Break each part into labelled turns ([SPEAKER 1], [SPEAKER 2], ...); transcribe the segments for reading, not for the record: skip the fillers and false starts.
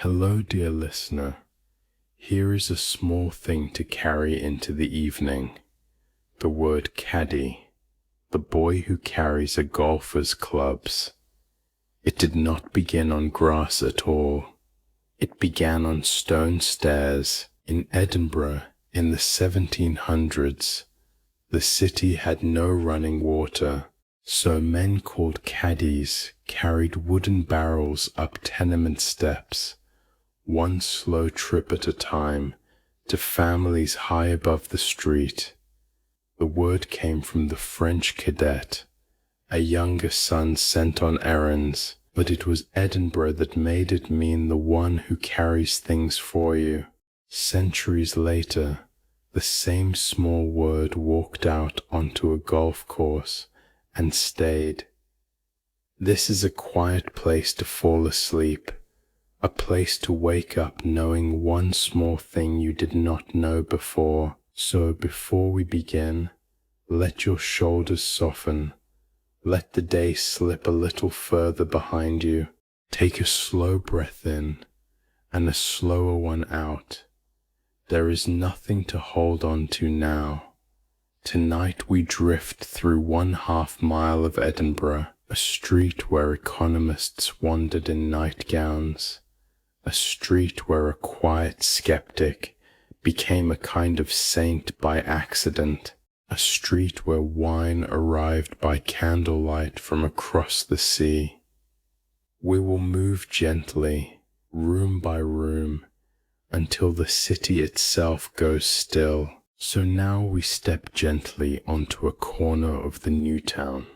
[SPEAKER 1] Hello, dear listener. Here is a small thing to carry into the evening. The word caddy, the boy who carries a golfer's clubs. It did not begin on grass at all. It began on stone stairs in Edinburgh in the 1700s. The city had no running water, so men called caddies carried wooden barrels up tenement steps, one slow trip at a time, to families high above the street. The word came from the French cadet, a younger son sent on errands, but it was Edinburgh that made it mean the one who carries things for you. Centuries later, the same small word walked out onto a golf course and stayed. This is a quiet place to fall asleep, a place to wake up knowing one small thing you did not know before. So before we begin, let your shoulders soften. Let the day slip a little further behind you. Take a slow breath in and a slower one out. There is nothing to hold on to now. Tonight we drift through 1/2 mile of Edinburgh, a street where economists wandered in nightgowns, a street where a quiet skeptic became a kind of saint by accident, a street where wine arrived by candlelight from across the sea. We will move gently, room by room, until the city itself goes still. So now we step gently onto a corner of the new town.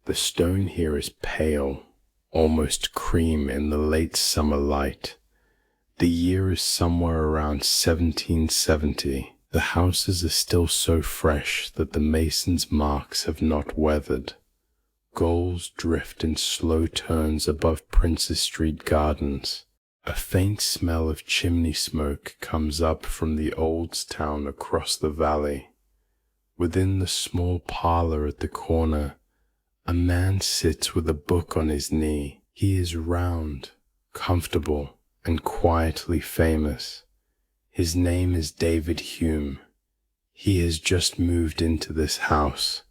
[SPEAKER 1] The stone here is pale, almost cream in the late summer light. The year is somewhere around 1770. The houses are still so fresh that the mason's marks have not weathered. Gulls drift in slow turns above Princes Street Gardens. A faint smell of chimney smoke comes up from the old town across the valley. Within the small parlour at the corner, a man sits with a book on his knee. He is round, comfortable, and quietly famous. His name is David Hume. He has just moved into this house,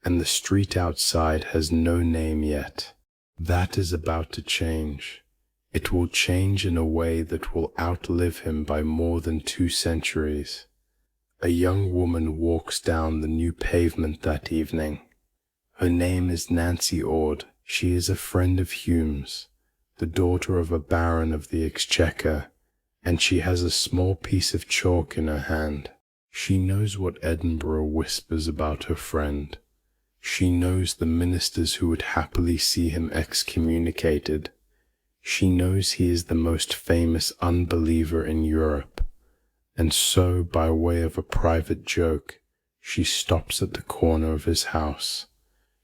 [SPEAKER 1] and the street outside has no name yet. That is about to change. It will change in a way that will outlive him by more than 2 centuries. A young woman walks down the new pavement that evening. Her name is Nancy Ord. She is a friend of Hume's, the daughter of a baron of the Exchequer, and she has a small piece of chalk in her hand. She knows what Edinburgh whispers about her friend. She knows the ministers who would happily see him excommunicated. She knows he is the most famous unbeliever in Europe, and so, by way of a private joke, she stops at the corner of his house.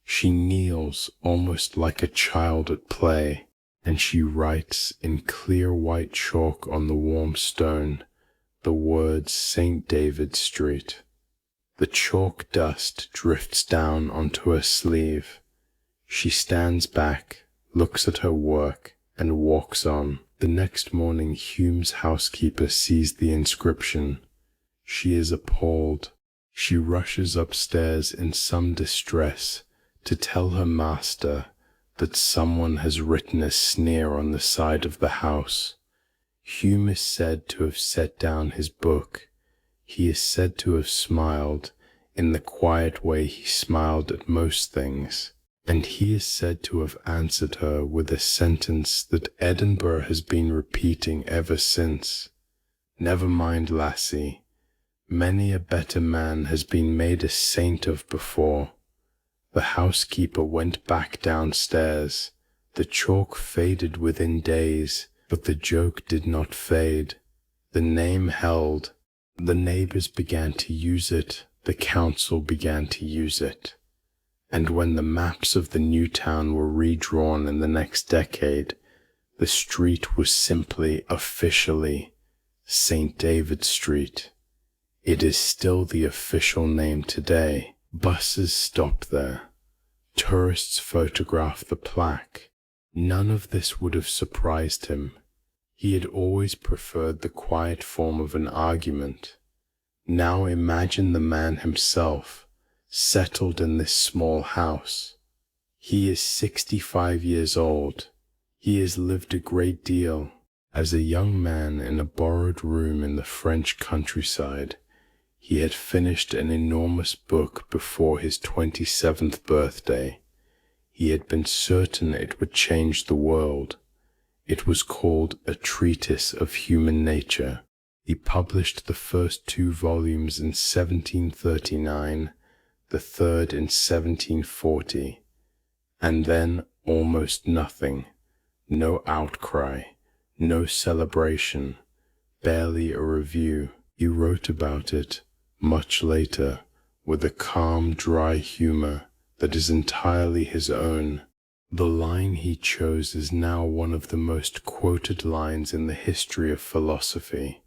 [SPEAKER 1] She kneels almost like a child at play, and she writes in clear white chalk on the warm stone the words St. David Street. The chalk dust drifts down onto her sleeve. She stands back, looks at her work, and walks on. The next morning Hume's housekeeper sees the inscription. She is appalled. She rushes upstairs in some distress to tell her master that someone has written a sneer on the side of the house. Hume is said to have set down his book. He is said to have smiled in the quiet way he smiled at most things. And he is said to have answered her with a sentence that Edinburgh has been repeating ever since. Never mind, lassie. Many a better man has been made a saint of before. The housekeeper went back downstairs. The chalk faded within days, but the joke did not fade. The name held. The neighbours began to use it. The council began to use it. And when the maps of the new town were redrawn in the next decade, the street was simply, officially, St. David Street. It is still the official name today. Buses stop there. Tourists photograph the plaque. None of this would have surprised him. He had always preferred the quiet form of an argument. Now imagine the man himself, settled in this small house. He is 65 years old. He has lived a great deal. As a young man in a borrowed room in the French countryside, he had finished an enormous book before his 27th birthday. He had been certain it would change the world. It was called A Treatise of Human Nature. He published the first 2 volumes in 1739, the third in 1740, and then almost nothing. No outcry, no celebration, barely a review. He wrote about it much later with a calm, dry humor that is entirely his own. The line he chose is now one of the most quoted lines in the history of philosophy.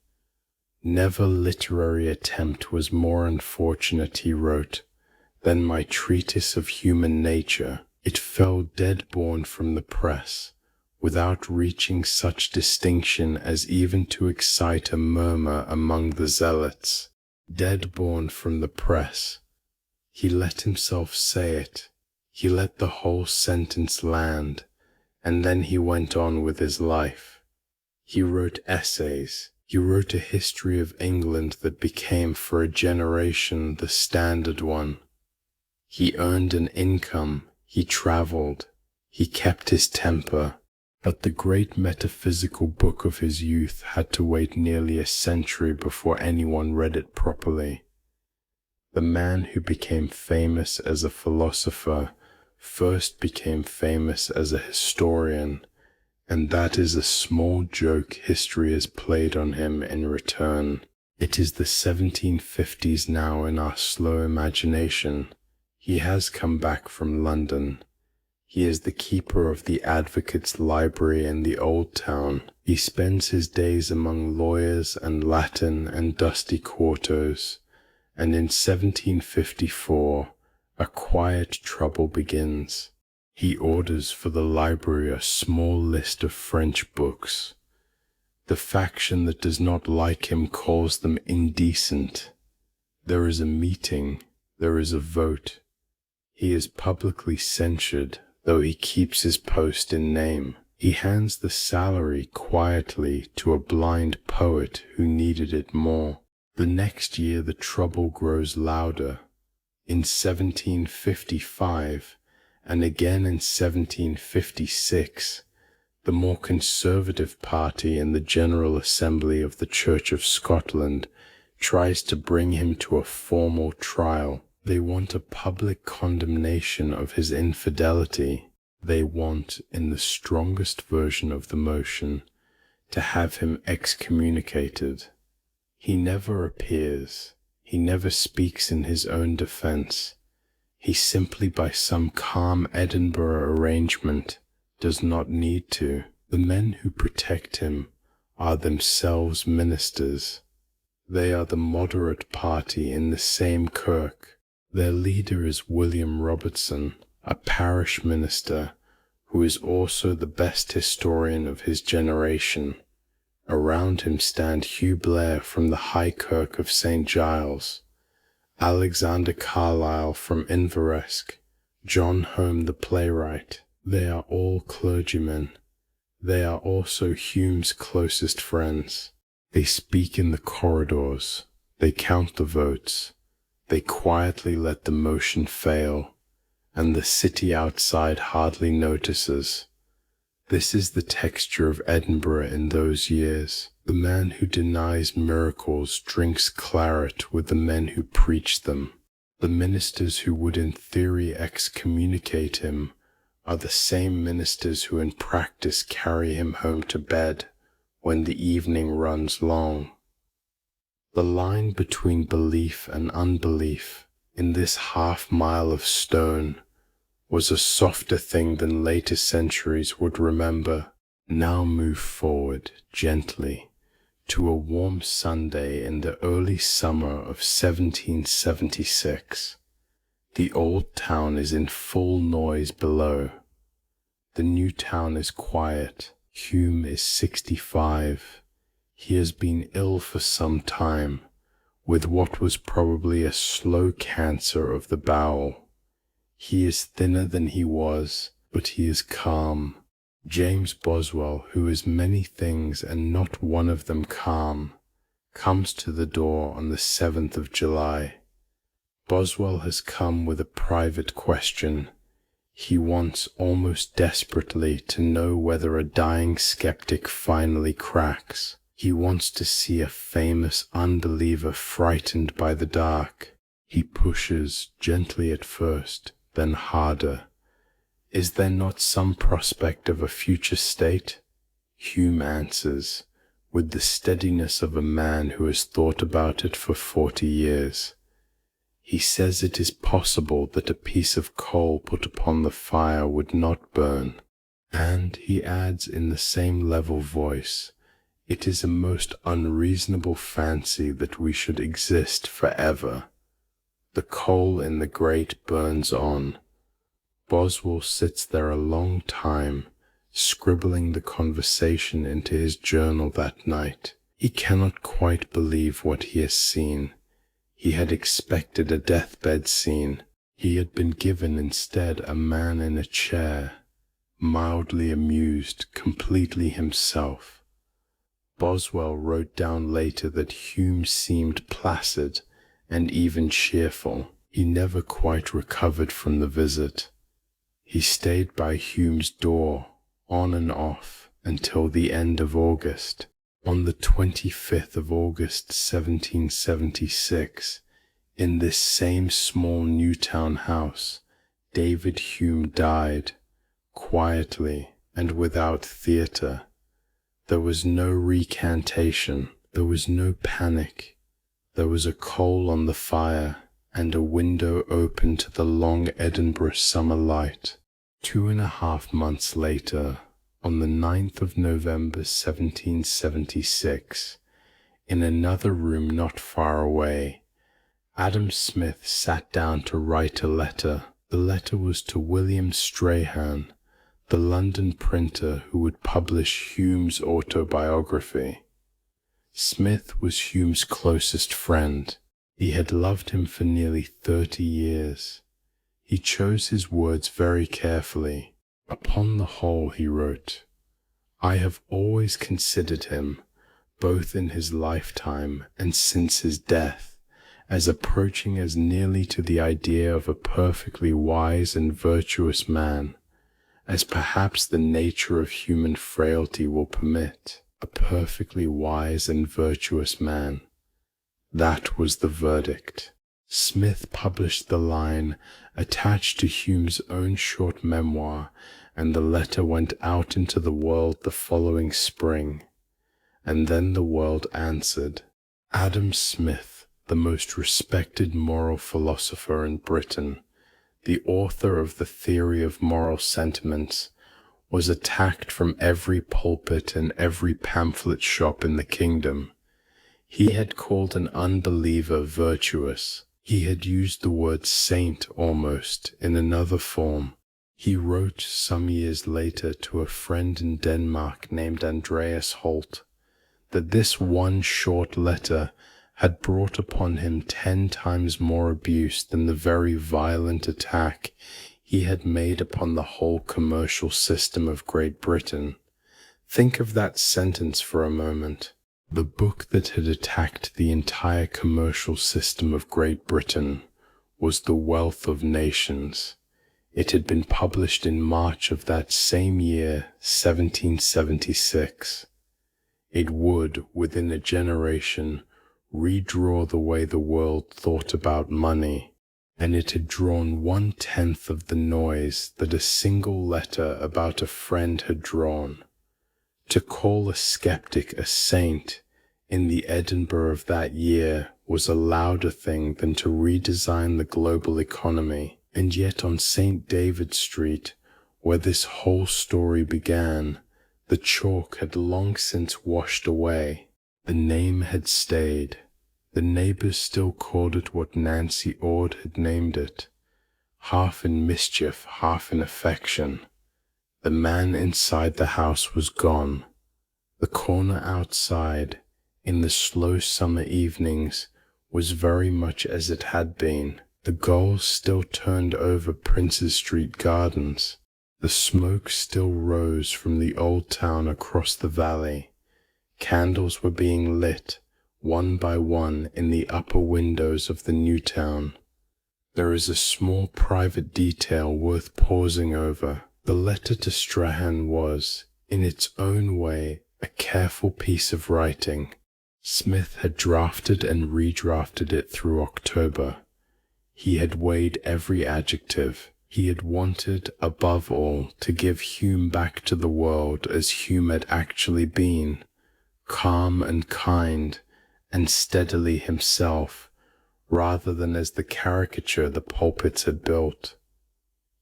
[SPEAKER 1] Never literary attempt was more unfortunate, he wrote, than my treatise of human nature. It fell dead-born from the press, without reaching such distinction as even to excite a murmur among the zealots. Dead-born from the press. He let himself say it. He let the whole sentence land, and then he went on with his life. He wrote essays. He wrote a history of England that became for a generation the standard one. He earned an income. He traveled. He kept his temper. But the great metaphysical book of his youth had to wait nearly a century before anyone read it properly. The man who became famous as a philosopher first became famous as a historian, and that is a small joke history has played on him in return. It is the 1750s now in our slow imagination. He has come back from London. He is the keeper of the Advocates' Library in the Old Town. He spends his days among lawyers and Latin and dusty quartos, and in 1754 a quiet trouble begins. He orders for the library a small list of French books. The faction that does not like him calls them indecent. There is a meeting. There is a vote. He is publicly censured, though he keeps his post in name. He hands the salary quietly to a blind poet who needed it more. The next year the trouble grows louder. In 1755, and again in 1756, the more conservative party in the General Assembly of the Church of Scotland tries to bring him to a formal trial. They want a public condemnation of his infidelity. They want, in the strongest version of the motion, to have him excommunicated. He never appears. He never speaks in his own defense. He simply, by some calm Edinburgh arrangement, does not need to. The men who protect him are themselves ministers. They are the moderate party in the same kirk. Their leader is William Robertson, a parish minister, who is also the best historian of his generation. Around him stand Hugh Blair from the High Kirk of St. Giles, Alexander Carlyle from Inveresk, John Home the playwright. They are all clergymen. They are also Hume's closest friends. They speak in the corridors. They count the votes. They quietly let the motion fail, and the city outside hardly notices. This is the texture of Edinburgh in those years. The man who denies miracles drinks claret with the men who preach them. The ministers who would in theory excommunicate him are the same ministers who in practice carry him home to bed when the evening runs long. The line between belief and unbelief in this half-mile of stone was a softer thing than later centuries would remember. Now move forward gently to a warm Sunday in the early summer of 1776. The old town is in full noise below. The new town is quiet. Hume is 65. He has been ill for some time, with what was probably a slow cancer of the bowel. He is thinner than he was, but he is calm. James Boswell, who is many things and not one of them calm, comes to the door on the 7th of July. Boswell has come with a private question. He wants almost desperately to know whether a dying skeptic finally cracks. He wants to see a famous unbeliever frightened by the dark. He pushes gently at first, then harder. Is there not some prospect of a future state? Hume answers, with the steadiness of a man who has thought about it for 40 years. He says it is possible that a piece of coal put upon the fire would not burn, and he adds in the same level voice, it is a most unreasonable fancy that we should exist forever. The coal in the grate burns on. Boswell sits there a long time, scribbling the conversation into his journal that night. He cannot quite believe what he has seen. He had expected a deathbed scene. He had been given instead a man in a chair, mildly amused, completely himself. Boswell wrote down later that Hume seemed placid and even cheerful. He never quite recovered from the visit. He stayed by Hume's door, on and off, until the end of August. On the 25th of August, 1776, in this same small Newtown house, David Hume died, quietly and without theatre. There was no recantation, there was no panic. There was a coal on the fire, and a window open to the long Edinburgh summer light. 2.5 months later, on the 9th of November 1776, in another room not far away, Adam Smith sat down to write a letter. The letter was to William Strahan, the London printer who would publish Hume's autobiography. Smith was Hume's closest friend. He had loved him for nearly 30 years. He chose his words very carefully. Upon the whole, he wrote, I have always considered him, both in his lifetime and since his death, as approaching as nearly to the idea of a perfectly wise and virtuous man, as perhaps the nature of human frailty will permit. A perfectly wise and virtuous man. That was the verdict. Smith published the line attached to Hume's own short memoir, and the letter went out into the world the following spring. And then the world answered. Adam Smith, the most respected moral philosopher in Britain, the author of the theory of moral sentiments, was attacked from every pulpit and every pamphlet shop in the kingdom. He had called an unbeliever virtuous. He had used the word saint almost in another form. He wrote some years later to a friend in Denmark named Andreas Holt that this one short letter had brought upon him 10 times more abuse than the very violent attack he had made upon the whole commercial system of Great Britain. Think of that sentence for a moment. The book that had attacked the entire commercial system of Great Britain was The Wealth of Nations. It had been published in March of that same year, 1776. It would, within a generation, redraw the way the world thought about money, and it had drawn 1/10 of the noise that a single letter about a friend had drawn. To call a skeptic a saint in the Edinburgh of that year was a louder thing than to redesign the global economy, and yet on St. David Street, where this whole story began, the chalk had long since washed away. The name had stayed. The neighbours still called it what Nancy Ord had named it, half in mischief, half in affection, The man inside the house was gone. The corner outside, in the slow summer evenings, was very much as it had been. The gulls still turned over Princes Street Gardens. The smoke still rose from the old town across the valley. Candles were being lit, one by one, in the upper windows of the new town. There is a small private detail worth pausing over. The letter to Strahan was, in its own way, a careful piece of writing. Smith had drafted and redrafted it through October. He had weighed every adjective. He had wanted, above all, to give Hume back to the world as Hume had actually been, calm and kind, and steadily himself, rather than as the caricature the pulpits had built.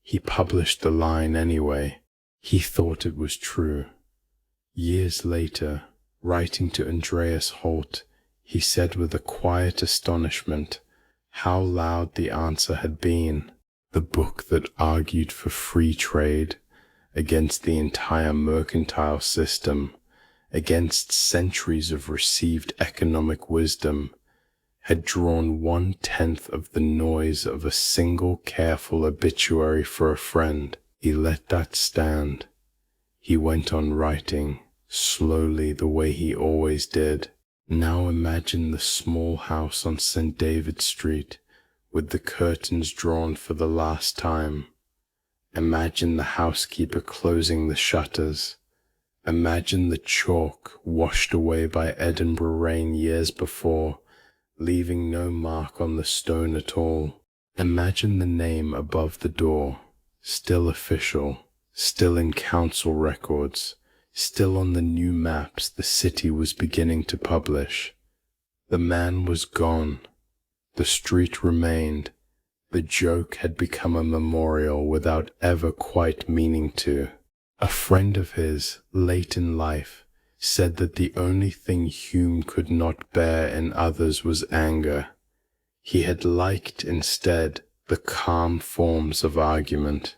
[SPEAKER 1] He published the line anyway. He thought it was true. Years later, writing to Andreas Holt, he said with a quiet astonishment how loud the answer had been. The book that argued for free trade, against the entire mercantile system, against centuries of received economic wisdom, had drawn 1/10 of the noise of a single careful obituary for a friend. He let that stand. He went on writing, slowly, the way he always did. Now imagine the small house on St. David Street, with the curtains drawn for the last time. Imagine the housekeeper closing the shutters. Imagine the chalk washed away by Edinburgh rain years before, leaving no mark on the stone at all. Imagine the name above the door, still official, still in council records, still on the new maps the city was beginning to publish. The man was gone. The street remained. The joke had become a memorial without ever quite meaning to. A friend of his, late in life, said that the only thing Hume could not bear in others was anger. He had liked, instead, the calm forms of argument.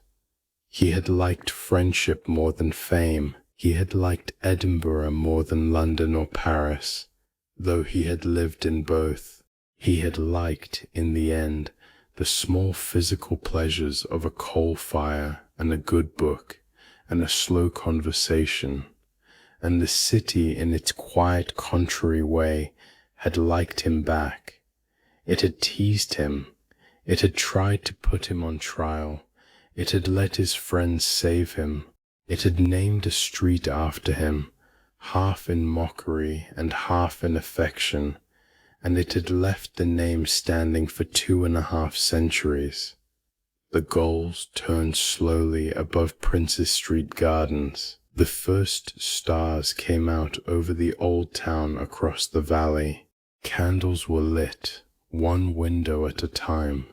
[SPEAKER 1] He had liked friendship more than fame. He had liked Edinburgh more than London or Paris, though he had lived in both. He had liked, in the end, the small physical pleasures of a coal fire and a good book and a slow conversation, and the city in its quiet contrary way had liked him back. It had teased him. It had tried to put him on trial. It had let his friends save him. It had named a street after him, half in mockery and half in affection, and it had left the name standing for 2.5 centuries. The gulls turned slowly above Princes Street Gardens. The first stars came out over the old town across the valley. Candles were lit, one window at a time,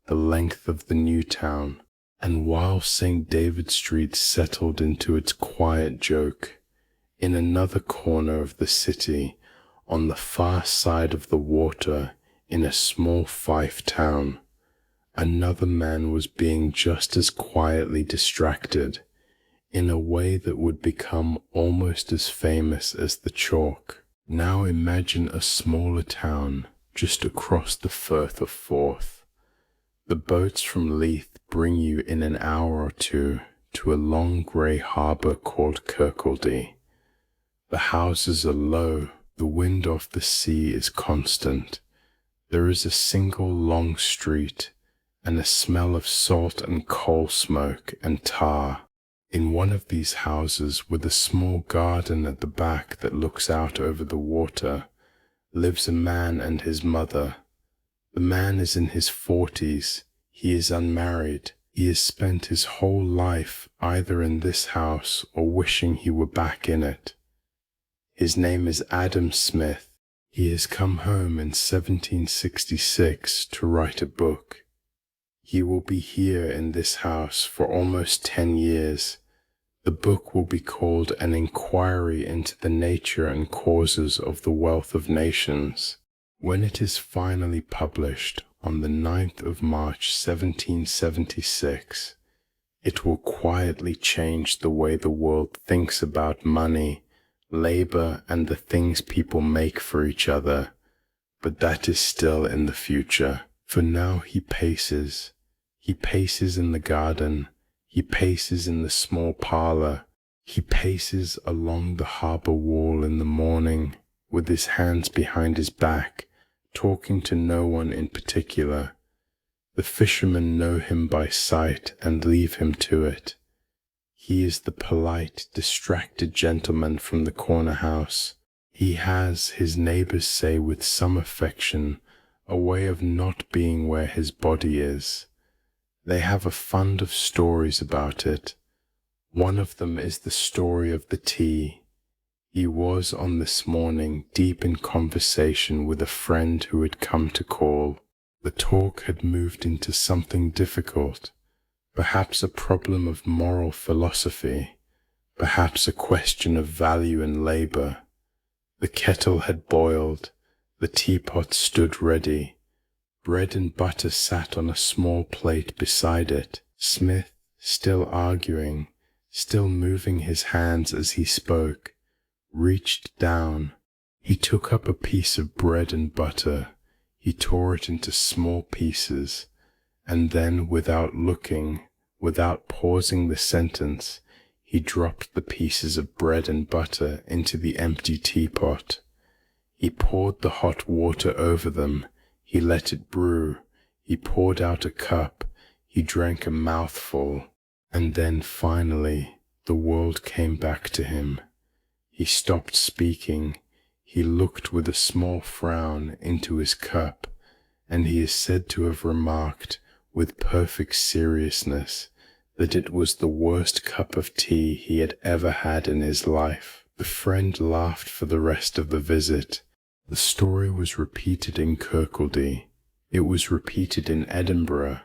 [SPEAKER 1] the length of the new town, and while St. David Street settled into its quiet joke, in another corner of the city, on the far side of the water, in a small Fife town, another man was being just as quietly distracted, in a way that would become almost as famous as the chalk. Now imagine a smaller town just across the Firth of Forth. The boats from Leith bring you in an hour or two to a long grey harbour called Kirkcaldy. The houses are low. The wind off the sea is constant. There is a single long street, and a smell of salt and coal smoke and tar. In one of these houses, with a small garden at the back that looks out over the water, lives a man and his mother. The man is in his 40s. He is unmarried. He has spent his whole life either in this house or wishing he were back in it. His name is Adam Smith. He has come home in 1766 to write a book. He will be here in this house for almost 10 years. The book will be called An Inquiry into the Nature and Causes of the Wealth of Nations. When it is finally published on the 9th of March 1776, It will quietly change the way the world thinks about money, labor, and the things people make for each other. But that is still in the future. For now he paces. He paces in the garden. He paces in the small parlour. He paces along the harbour wall in the morning, with his hands behind his back, talking to no one in particular. The fishermen know him by sight and leave him to it. He is the polite, distracted gentleman from the corner house. He has, his neighbours say with some affection, a way of not being where his body is. They have a fund of stories about it. One of them is the story of the tea. He was on this morning deep in conversation with a friend who had come to call. The talk had moved into something difficult, perhaps a problem of moral philosophy, perhaps a question of value and labour. The kettle had boiled, the teapot stood ready. Bread and butter sat on a small plate beside it. Smith, still arguing, still moving his hands as he spoke, reached down. He took up a piece of bread and butter. He tore it into small pieces, and then, without looking, without pausing the sentence, he dropped the pieces of bread and butter into the empty teapot. He poured the hot water over them. He let it brew. He poured out a cup. He drank a mouthful. And then, finally, the world came back to him. He stopped speaking. He looked with a small frown into his cup, and he is said to have remarked, with perfect seriousness, that it was the worst cup of tea he had ever had in his life. The friend laughed for the rest of the visit. The story was repeated in Kirkcaldy. It was repeated in Edinburgh.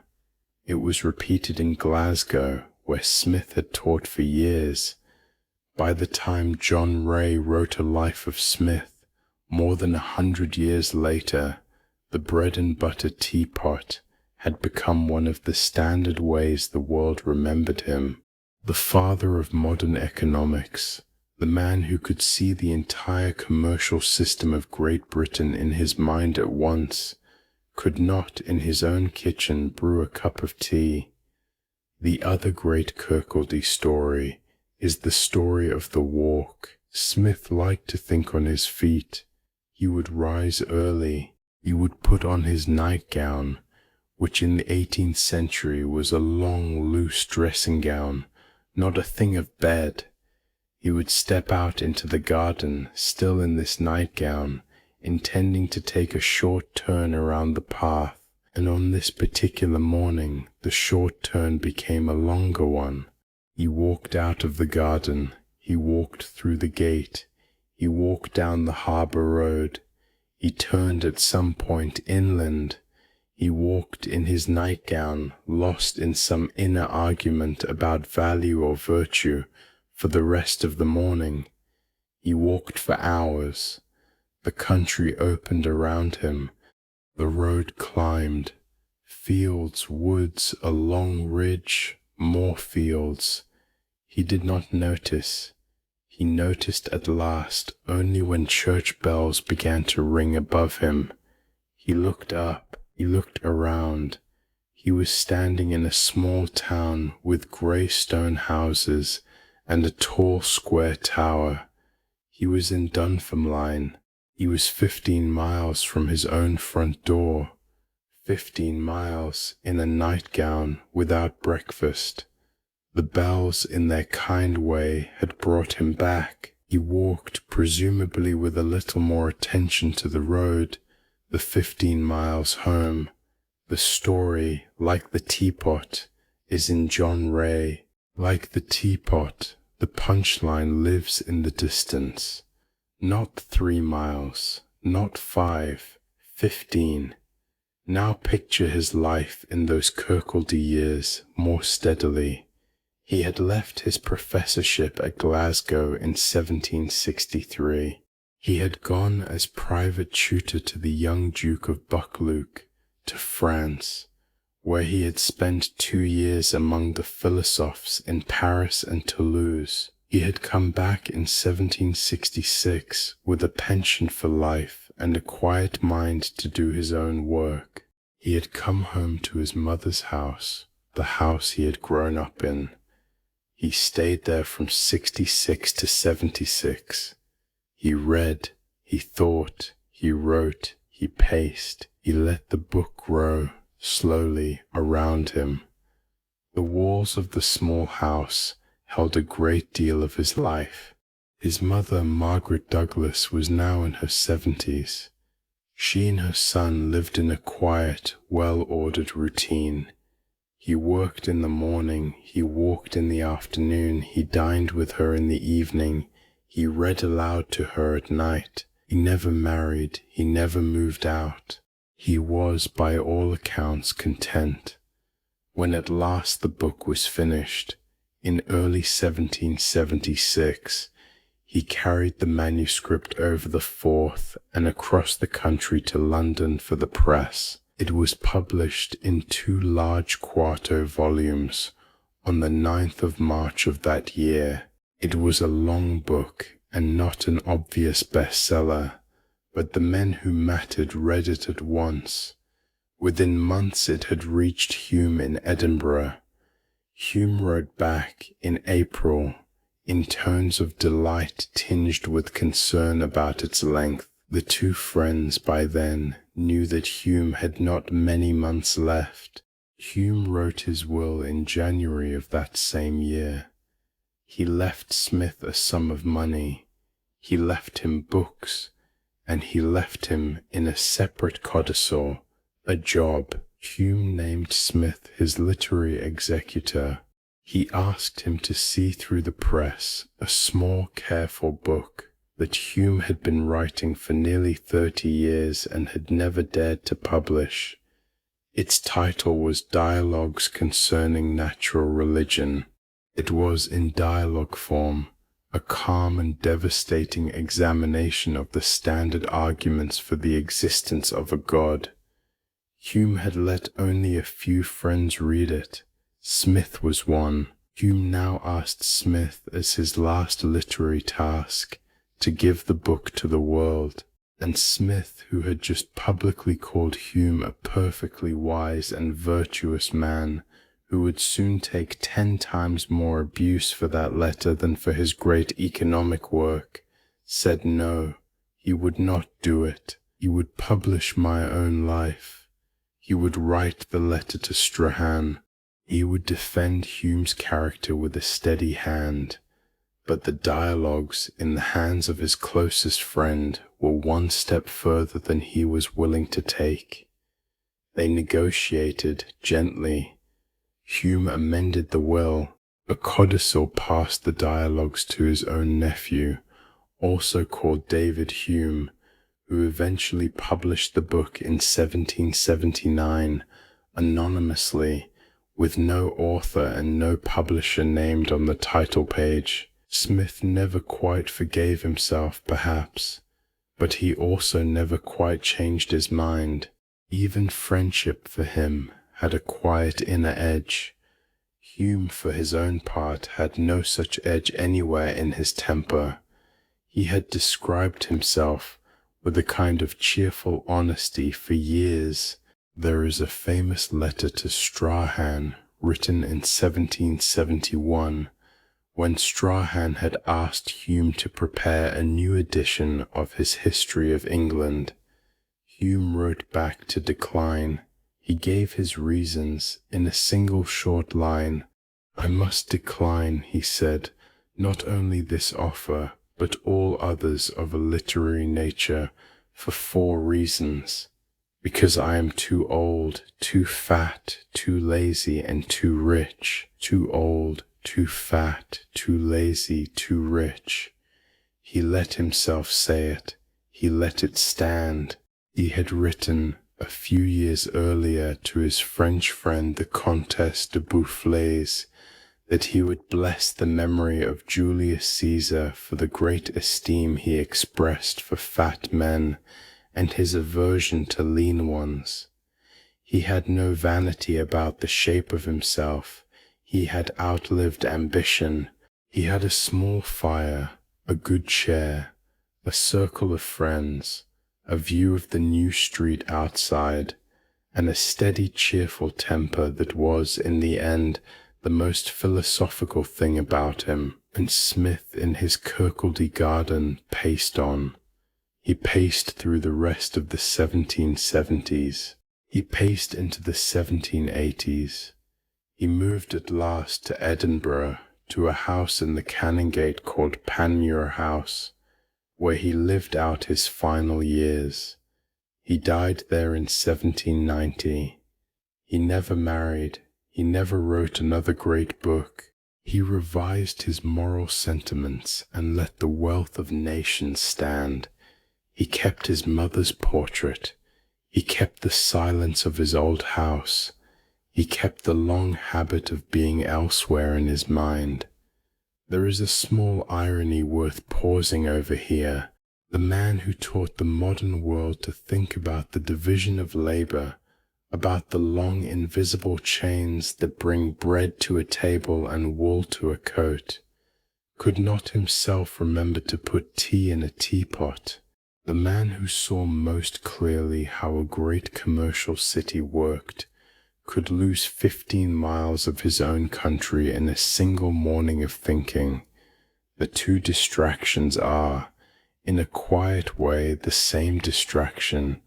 [SPEAKER 1] It was repeated in Glasgow, where Smith had taught for years. By the time John Ray wrote a life of Smith, more than 100 years later, the bread and butter teapot had become one of the standard ways the world remembered him. The father of modern economics, the man who could see the entire commercial system of Great Britain in his mind at once, could not in his own kitchen brew a cup of tea. The other great Kirkcaldy story is the story of the walk. Smith liked to think on his feet. He would rise early. He would put on his nightgown, which in the 18th century was a long, loose dressing gown, not a thing of bed. He would step out into the garden, still in this nightgown, intending to take a short turn around the path, and on this particular morning the short turn became a longer one. He walked out of the garden. He walked through the gate. He walked down the harbour road. He turned at some point inland. He walked in his nightgown, lost in some inner argument about value or virtue, for the rest of the morning. He walked for hours. The country opened around him. The road climbed. Fields, woods, a long ridge, more fields. He did not notice. He noticed at last only when church bells began to ring above him. He looked up. He looked around. He was standing in a small town with grey stone houses and a tall square tower. He was in Dunfermline. He was 15 miles from his own front door. 15 miles in a nightgown without breakfast. The bells, in their kind way, had brought him back. He walked, presumably with a little more attention to the road, the 15 miles home. The story, like the teapot, is in John Ray. Like the teapot, the punchline lives in the distance. Not 3 miles, not 5, 15. Now picture his life in those Kirkcaldy years more steadily. He had left his professorship at Glasgow in 1763. He had gone as private tutor to the young Duke of Buccleuch to France, where he had spent 2 years among the philosophes in Paris and Toulouse. He had come back in 1766 with a pension for life and a quiet mind to do his own work. He had come home to his mother's house, the house he had grown up in. He stayed there from 66 to 76. He read, he thought, he wrote, he paced. He let the book grow slowly around him. The walls of the small house held a great deal of his life. His mother, Margaret Douglas, was now in her 70s. She and her son lived in a quiet, well-ordered routine. He worked in the morning, he walked in the afternoon, he dined with her in the evening, he read aloud to her at night. He never married, he never moved out. He was, by all accounts, content. When at last the book was finished, in early 1776, he carried the manuscript over the Forth and across the country to London for the press. It was published in 2 large quarto volumes on the 9th of March of that year. It was a long book and not an obvious bestseller, but the men who mattered read it at once. Within months it had reached Hume in Edinburgh. Hume wrote back in April in tones of delight tinged with concern about its length. The 2 friends by then knew that Hume had not many months left. Hume wrote his will in January of that same year. He left Smith a sum of money, he left him books, and he left him in a separate codicil a job. Hume named Smith his literary executor. He asked him to see through the press a small, careful book that Hume had been writing for nearly 30 years and had never dared to publish. Its title was Dialogues Concerning Natural Religion. It was in dialogue form, a calm and devastating examination of the standard arguments for the existence of a God. Hume had let only a few friends read it. Smith was one. Hume now asked Smith as his last literary task to give the book to the world, and Smith, who had just publicly called Hume a perfectly wise and virtuous man, who would soon take 10 times more abuse for that letter than for his great economic work, said no, he would not do it. He would publish My Own Life. He would write the letter to Strahan. He would defend Hume's character with a steady hand. But the dialogues in the hands of his closest friend were one step further than he was willing to take. They negotiated gently. Hume amended the will. A codicil passed the dialogues to his own nephew, also called David Hume, who eventually published the book in 1779, anonymously, with no author and no publisher named on the title page. Smith never quite forgave himself, perhaps, but he also never quite changed his mind. Even friendship for him had a quiet inner edge. Hume, for his own part, had no such edge anywhere in his temper. He had described himself with a kind of cheerful honesty for years. There is a famous letter to Strahan written in 1771, when Strahan had asked Hume to prepare a new edition of his History of England. Hume wrote back to decline. He gave his reasons in a single short line. "I must decline," he said, "not only this offer, but all others of a literary nature, for 4 reasons. Because I am too old, too fat, too lazy, and too rich. Too old, too fat, too lazy, too rich." He let himself say it. He let it stand. He had written a few years earlier to his French friend the Comtesse de Boufflers that he would bless the memory of Julius Caesar for the great esteem he expressed for fat men and his aversion to lean ones. He had no vanity about the shape of himself. He had outlived ambition. He had a small fire, a good chair, a circle of friends, a view of the new street outside, and a steady, cheerful temper that was, in the end, the most philosophical thing about him. And Smith, in his Kirkcaldy garden, paced on. He paced through the rest of the 1770s. He paced into the 1780s. He moved at last to Edinburgh, to a house in the Canongate called Panmure House, where he lived out his final years. He died there in 1790. He never married. He never wrote another great book. He revised his moral sentiments and let the wealth of nations stand. He kept his mother's portrait. He kept the silence of his old house. He kept the long habit of being elsewhere in his mind. There is a small irony worth pausing over here. The man who taught the modern world to think about the division of labor, about the long invisible chains that bring bread to a table and wool to a coat, could not himself remember to put tea in a teapot. The man who saw most clearly how a great commercial city worked could lose 15 miles of his own country in a single morning of thinking. The two distractions are, in a quiet way, the same distraction.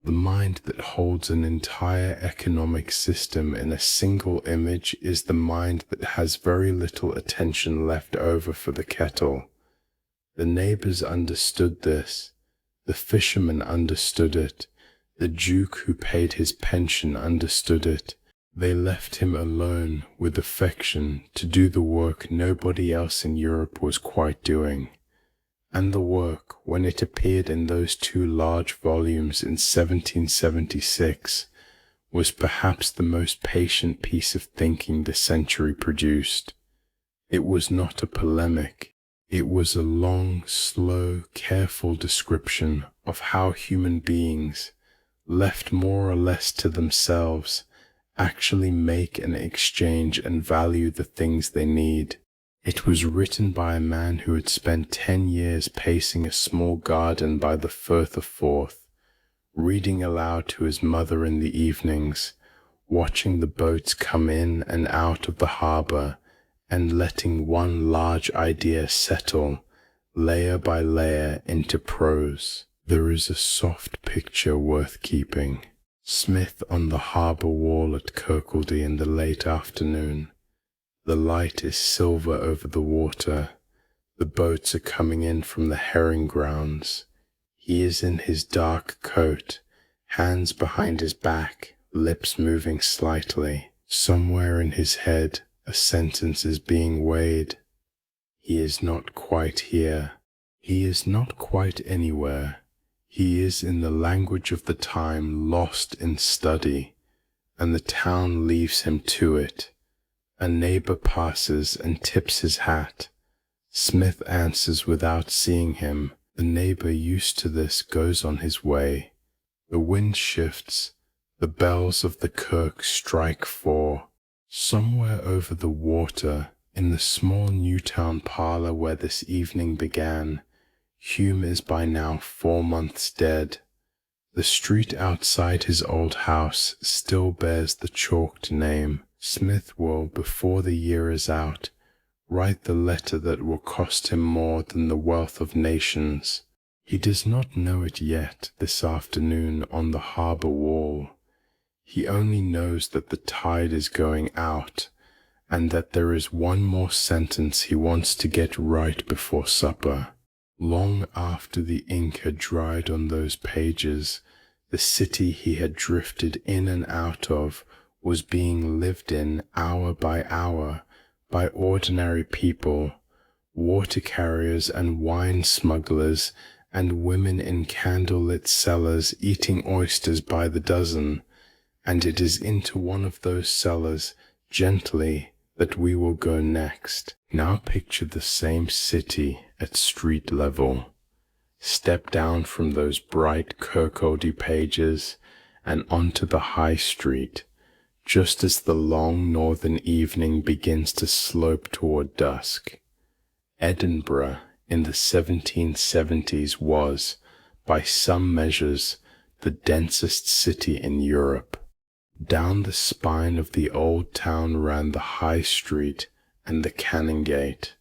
[SPEAKER 1] The mind that holds an entire economic system in a single image is the mind that has very little attention left over for the kettle. The neighbours understood this. The fisherman understood it. The duke who paid his pension understood it. They left him alone with affection to do the work nobody else in Europe was quite doing. And the work, when it appeared in those two large volumes in 1776, was perhaps the most patient piece of thinking the century produced. It was not a polemic. It was a long, slow, careful description of how human beings, left more or less to themselves, actually make and exchange and value the things they need. It was written by a man who had spent 10 years pacing a small garden by the Firth of Forth, reading aloud to his mother in the evenings, watching the boats come in and out of the harbour, and letting one large idea settle, layer by layer, into prose. There is a soft picture worth keeping. Smith on the harbour wall at Kirkcaldy in the late afternoon. The light is silver over the water. The boats are coming in from the herring grounds. He is in his dark coat, hands behind his back, lips moving slightly. Somewhere in his head, a sentence is being weighed. He is not quite here. He is not quite anywhere. He is in the language of the time, lost in study, and the town leaves him to it. A neighbour passes and tips his hat. Smith answers without seeing him. The neighbour, used to this, goes on his way. The wind shifts. The bells of the kirk strike 4. Somewhere over the water, in the small Newtown parlour where this evening began, Hume is by now 4 months dead. The street outside his old house still bears the chalked name. Smith will, before the year is out, write the letter that will cost him more than the wealth of nations. He does not know it yet this afternoon on the harbour wall. He only knows that the tide is going out, and that there is one more sentence he wants to get right before supper. Long after the ink had dried on those pages, the city he had drifted in and out of was being lived in hour by hour by ordinary people, water carriers and wine smugglers and women in candle-lit cellars eating oysters by the dozen, and it is into one of those cellars, gently, that we will go next. Now picture the same city at street level. Step down from those bright Kirkcaldy pages, and onto the high street, just as the long northern evening begins to slope toward dusk. Edinburgh in the 1770s was, by some measures, the densest city in Europe. Down the spine of the old town ran the High Street and the Canongate.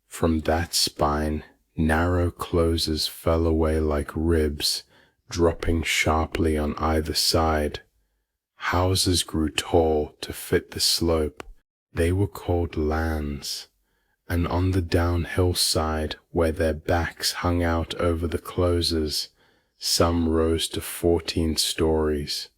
[SPEAKER 1] From that spine, narrow closes fell away like ribs, dropping sharply on either side. Houses grew tall to fit the slope. They were called lands, and on the downhill side, where their backs hung out over the closes, some rose to 14 stories.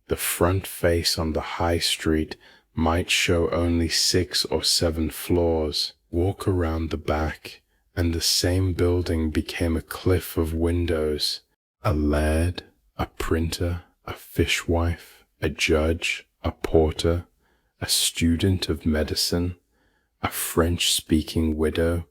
[SPEAKER 1] The front face on the high street might show only 6 or 7 floors. Walk around the back, and the same building became a cliff of windows. A laird, a printer, a fishwife, a judge, a porter, a student of medicine, a French-speaking widow,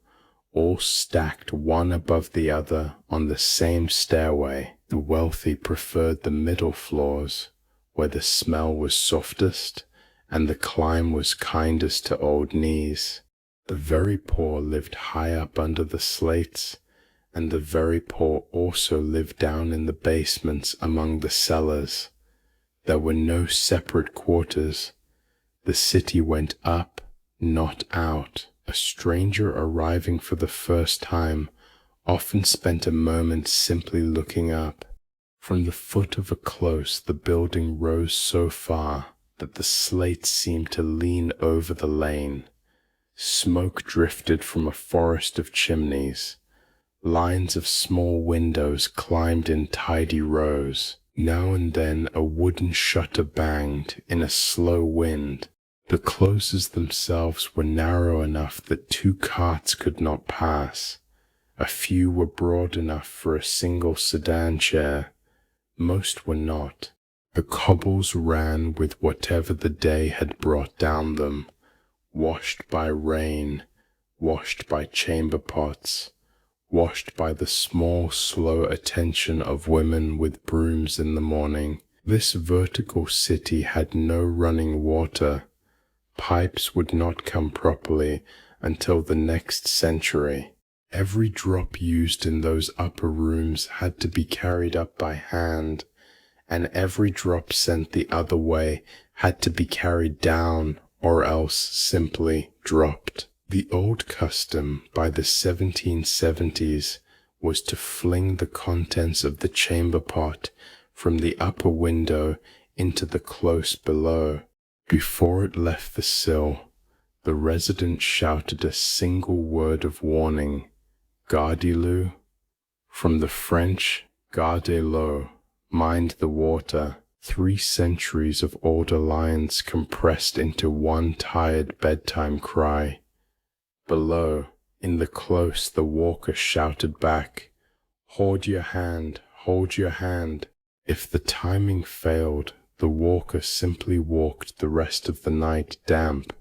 [SPEAKER 1] all stacked one above the other on the same stairway. The wealthy preferred the middle floors, where the smell was softest and the climb was kindest to old knees. The very poor lived high up under the slates, and the very poor also lived down in the basements among the cellars. There were no separate quarters. The city went up, not out. A stranger arriving for the first time often spent a moment simply looking up. From the foot of a close the building rose so far that the slates seemed to lean over the lane. Smoke drifted from a forest of chimneys. Lines of small windows climbed in tidy rows. Now and then a wooden shutter banged in a slow wind. The closes themselves were narrow enough that 2 carts could not pass. A few were broad enough for a single sedan chair. Most were not. The cobbles ran with whatever the day had brought down them, washed by rain, washed by chamber pots, washed by the small, slow attention of women with brooms in the morning. This vertical city had no running water. Pipes would not come properly until the next century. Every drop used in those upper rooms had to be carried up by hand, and every drop sent the other way had to be carried down or else simply dropped. The old custom by the 1770s was to fling the contents of the chamber pot from the upper window into the close below. Before it left the sill, the resident shouted a single word of warning, Gardyloo, from the French Gardyloo, mind the water. 3 centuries of older lines compressed into one tired bedtime cry. Below, in the close, the walker shouted back, hold your hand, hold your hand. If the timing failed, the walker simply walked the rest of the night damp.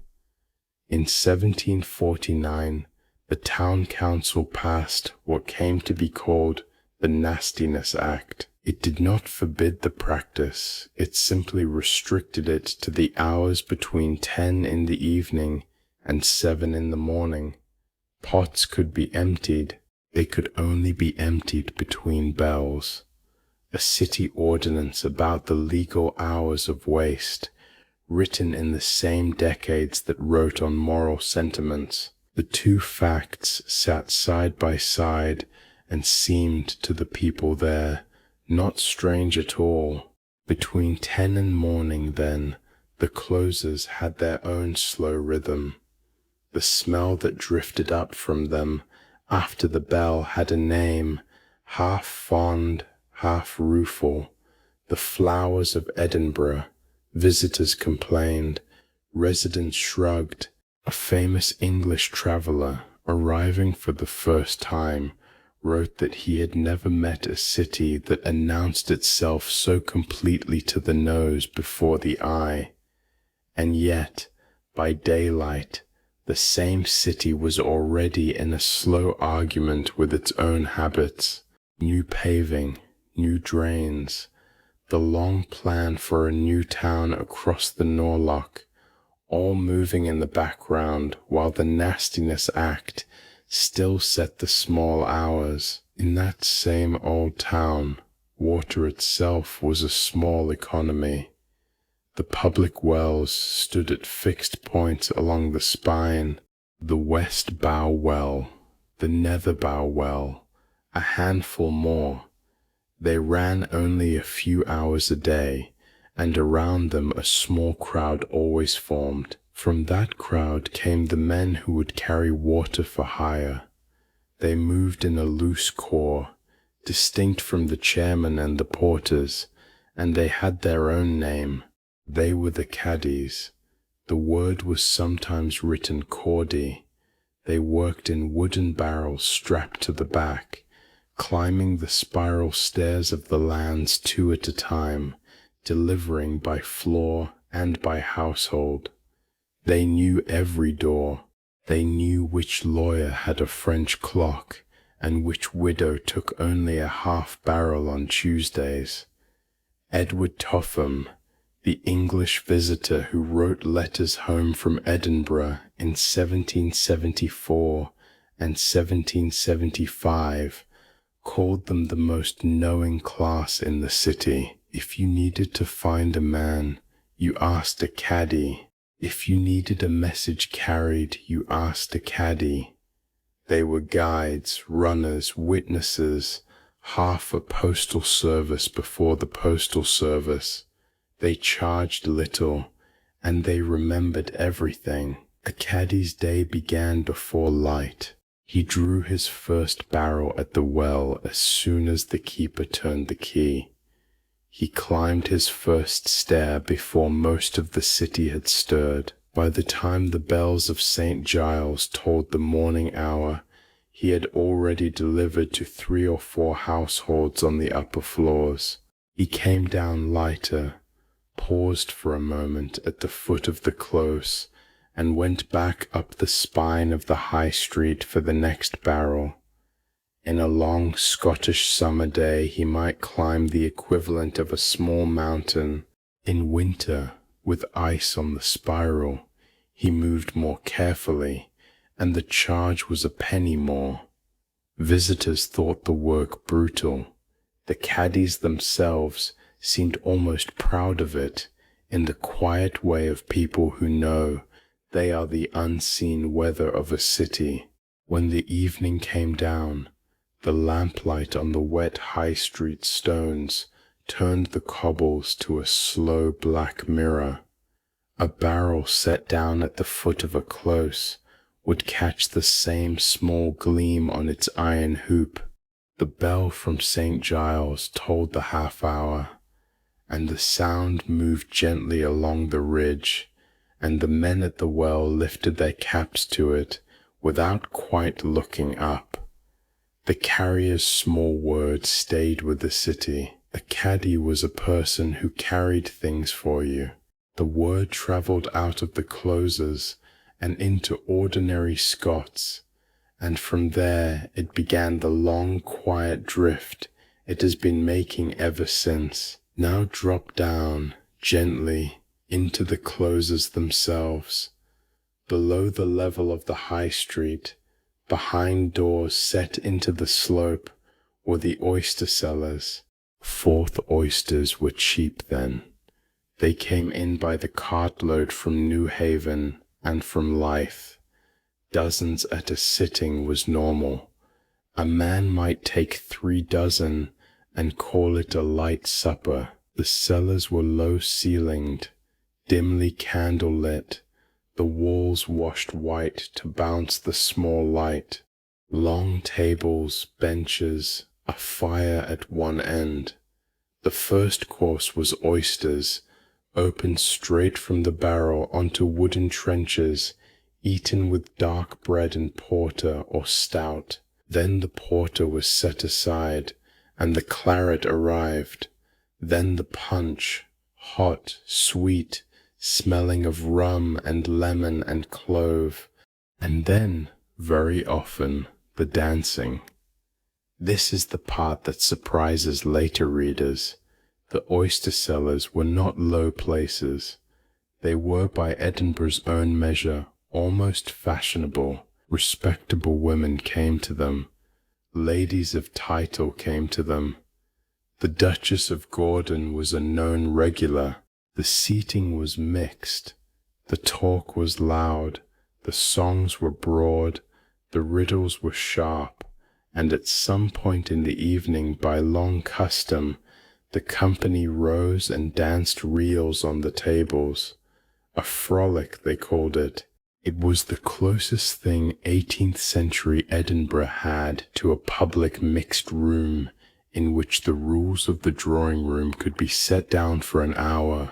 [SPEAKER 1] In 1749, the town council passed what came to be called the Nastiness Act. It did not forbid the practice, it simply restricted it to the hours between 10 in the evening and 7 in the morning. Pots could be emptied, they could only be emptied between bells. A city ordinance about the legal hours of waste, written in the same decades that wrote on moral sentiments. The 2 facts sat side by side and seemed to the people there not strange at all. Between 10 and morning, then, the closes had their own slow rhythm. The smell that drifted up from them after the bell had a name, half fond, half rueful. The flowers of Edinburgh. Visitors complained, residents shrugged. A famous English traveller, arriving for the first time, wrote that he had never met a city that announced itself so completely to the nose before the eye. And yet, by daylight, the same city was already in a slow argument with its own habits. New paving, new drains, the long plan for a new town across the Norloch, all moving in the background while the nastiness act still set the small hours. In that same old town, water itself was a small economy. The public wells stood at fixed points along the spine, the west bow well, the nether bow well, a handful more. They ran only a few hours a day, and around them a small crowd always formed. From that crowd came the men who would carry water for hire. They moved in a loose corps, distinct from the chairmen and the porters, and they had their own name. They were the caddies. The word was sometimes written cordy. They worked in wooden barrels strapped to the back, climbing the spiral stairs of the lands two at a time, delivering by floor and by household. They knew every door. They knew which lawyer had a French clock, and which widow took only a half barrel on Tuesdays. Edward Topham, the English visitor who wrote letters home from Edinburgh in 1774 and 1775, called them the most knowing class in the city. If you needed to find a man, you asked a caddy. If you needed a message carried, you asked a caddy. They were guides, runners, witnesses, half a postal service before the postal service. They charged little, and they remembered everything. A caddy's day began before light. He drew his first barrel at the well as soon as the keeper turned the key. He climbed his first stair before most of the city had stirred. By the time the bells of St. Giles tolled the morning hour, he had already delivered to 3 or 4 households on the upper floors. He came down lighter, paused for a moment at the foot of the close, and went back up the spine of the high street for the next barrel. In a long Scottish summer day he might climb the equivalent of a small mountain. In winter, with ice on the spiral, he moved more carefully, and the charge was a penny more. Visitors thought the work brutal. The caddies themselves seemed almost proud of it, in the quiet way of people who know they are the unseen weather of a city. When the evening came down, the lamplight on the wet high street stones turned the cobbles to a slow black mirror. A barrel set down at the foot of a close would catch the same small gleam on its iron hoop. The bell from St. Giles tolled the half hour, and the sound moved gently along the ridge, and the men at the well lifted their caps to it without quite looking up. The carrier's small word stayed with the city. A caddy was a person who carried things for you. The word travelled out of the closes and into ordinary Scots, and from there it began the long quiet drift it has been making ever since. Now drop down, gently, into the closes themselves, below the level of the high street, behind doors set into the slope, were the oyster cellars. Forth oysters were cheap then. They came in by the cartload from New Haven and from Leith. Dozens at a sitting was normal. A man might take 3 dozen and call it a light supper. The cellars were low-ceilinged, dimly candle-lit, the walls washed white to bounce the small light. Long tables, benches, a fire at one end. The first course was oysters, opened straight from the barrel onto wooden trenchers, eaten with dark bread and porter or stout. Then the porter was set aside, and the claret arrived. Then the punch, hot, sweet, smelling of rum and lemon and clove. And then, very often, the dancing. This is the part that surprises later readers. The oyster cellars were not low places. They were, by Edinburgh's own measure, almost fashionable. Respectable women came to them. Ladies of title came to them. The Duchess of Gordon was a known regular. The seating was mixed. The talk was loud. The songs were broad. The riddles were sharp. And at some point in the evening, by long custom, the company rose and danced reels on the tables. A frolic, they called it. It was the closest thing 18th century Edinburgh had to a public mixed room in which the rules of the drawing room could be set down for an hour.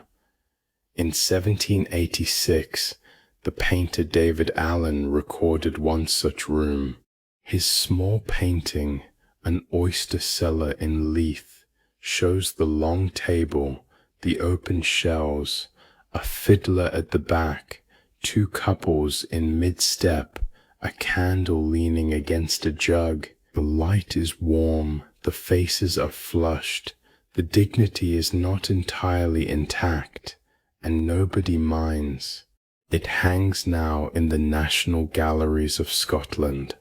[SPEAKER 1] In 1786, the painter David Allen recorded one such room. His small painting, An Oyster Cellar in Leith, shows the long table, the open shelves, a fiddler at the back, two couples in mid-step, a candle leaning against a jug. The light is warm, the faces are flushed, the dignity is not entirely intact, and nobody minds. It hangs now in the National Galleries of Scotland.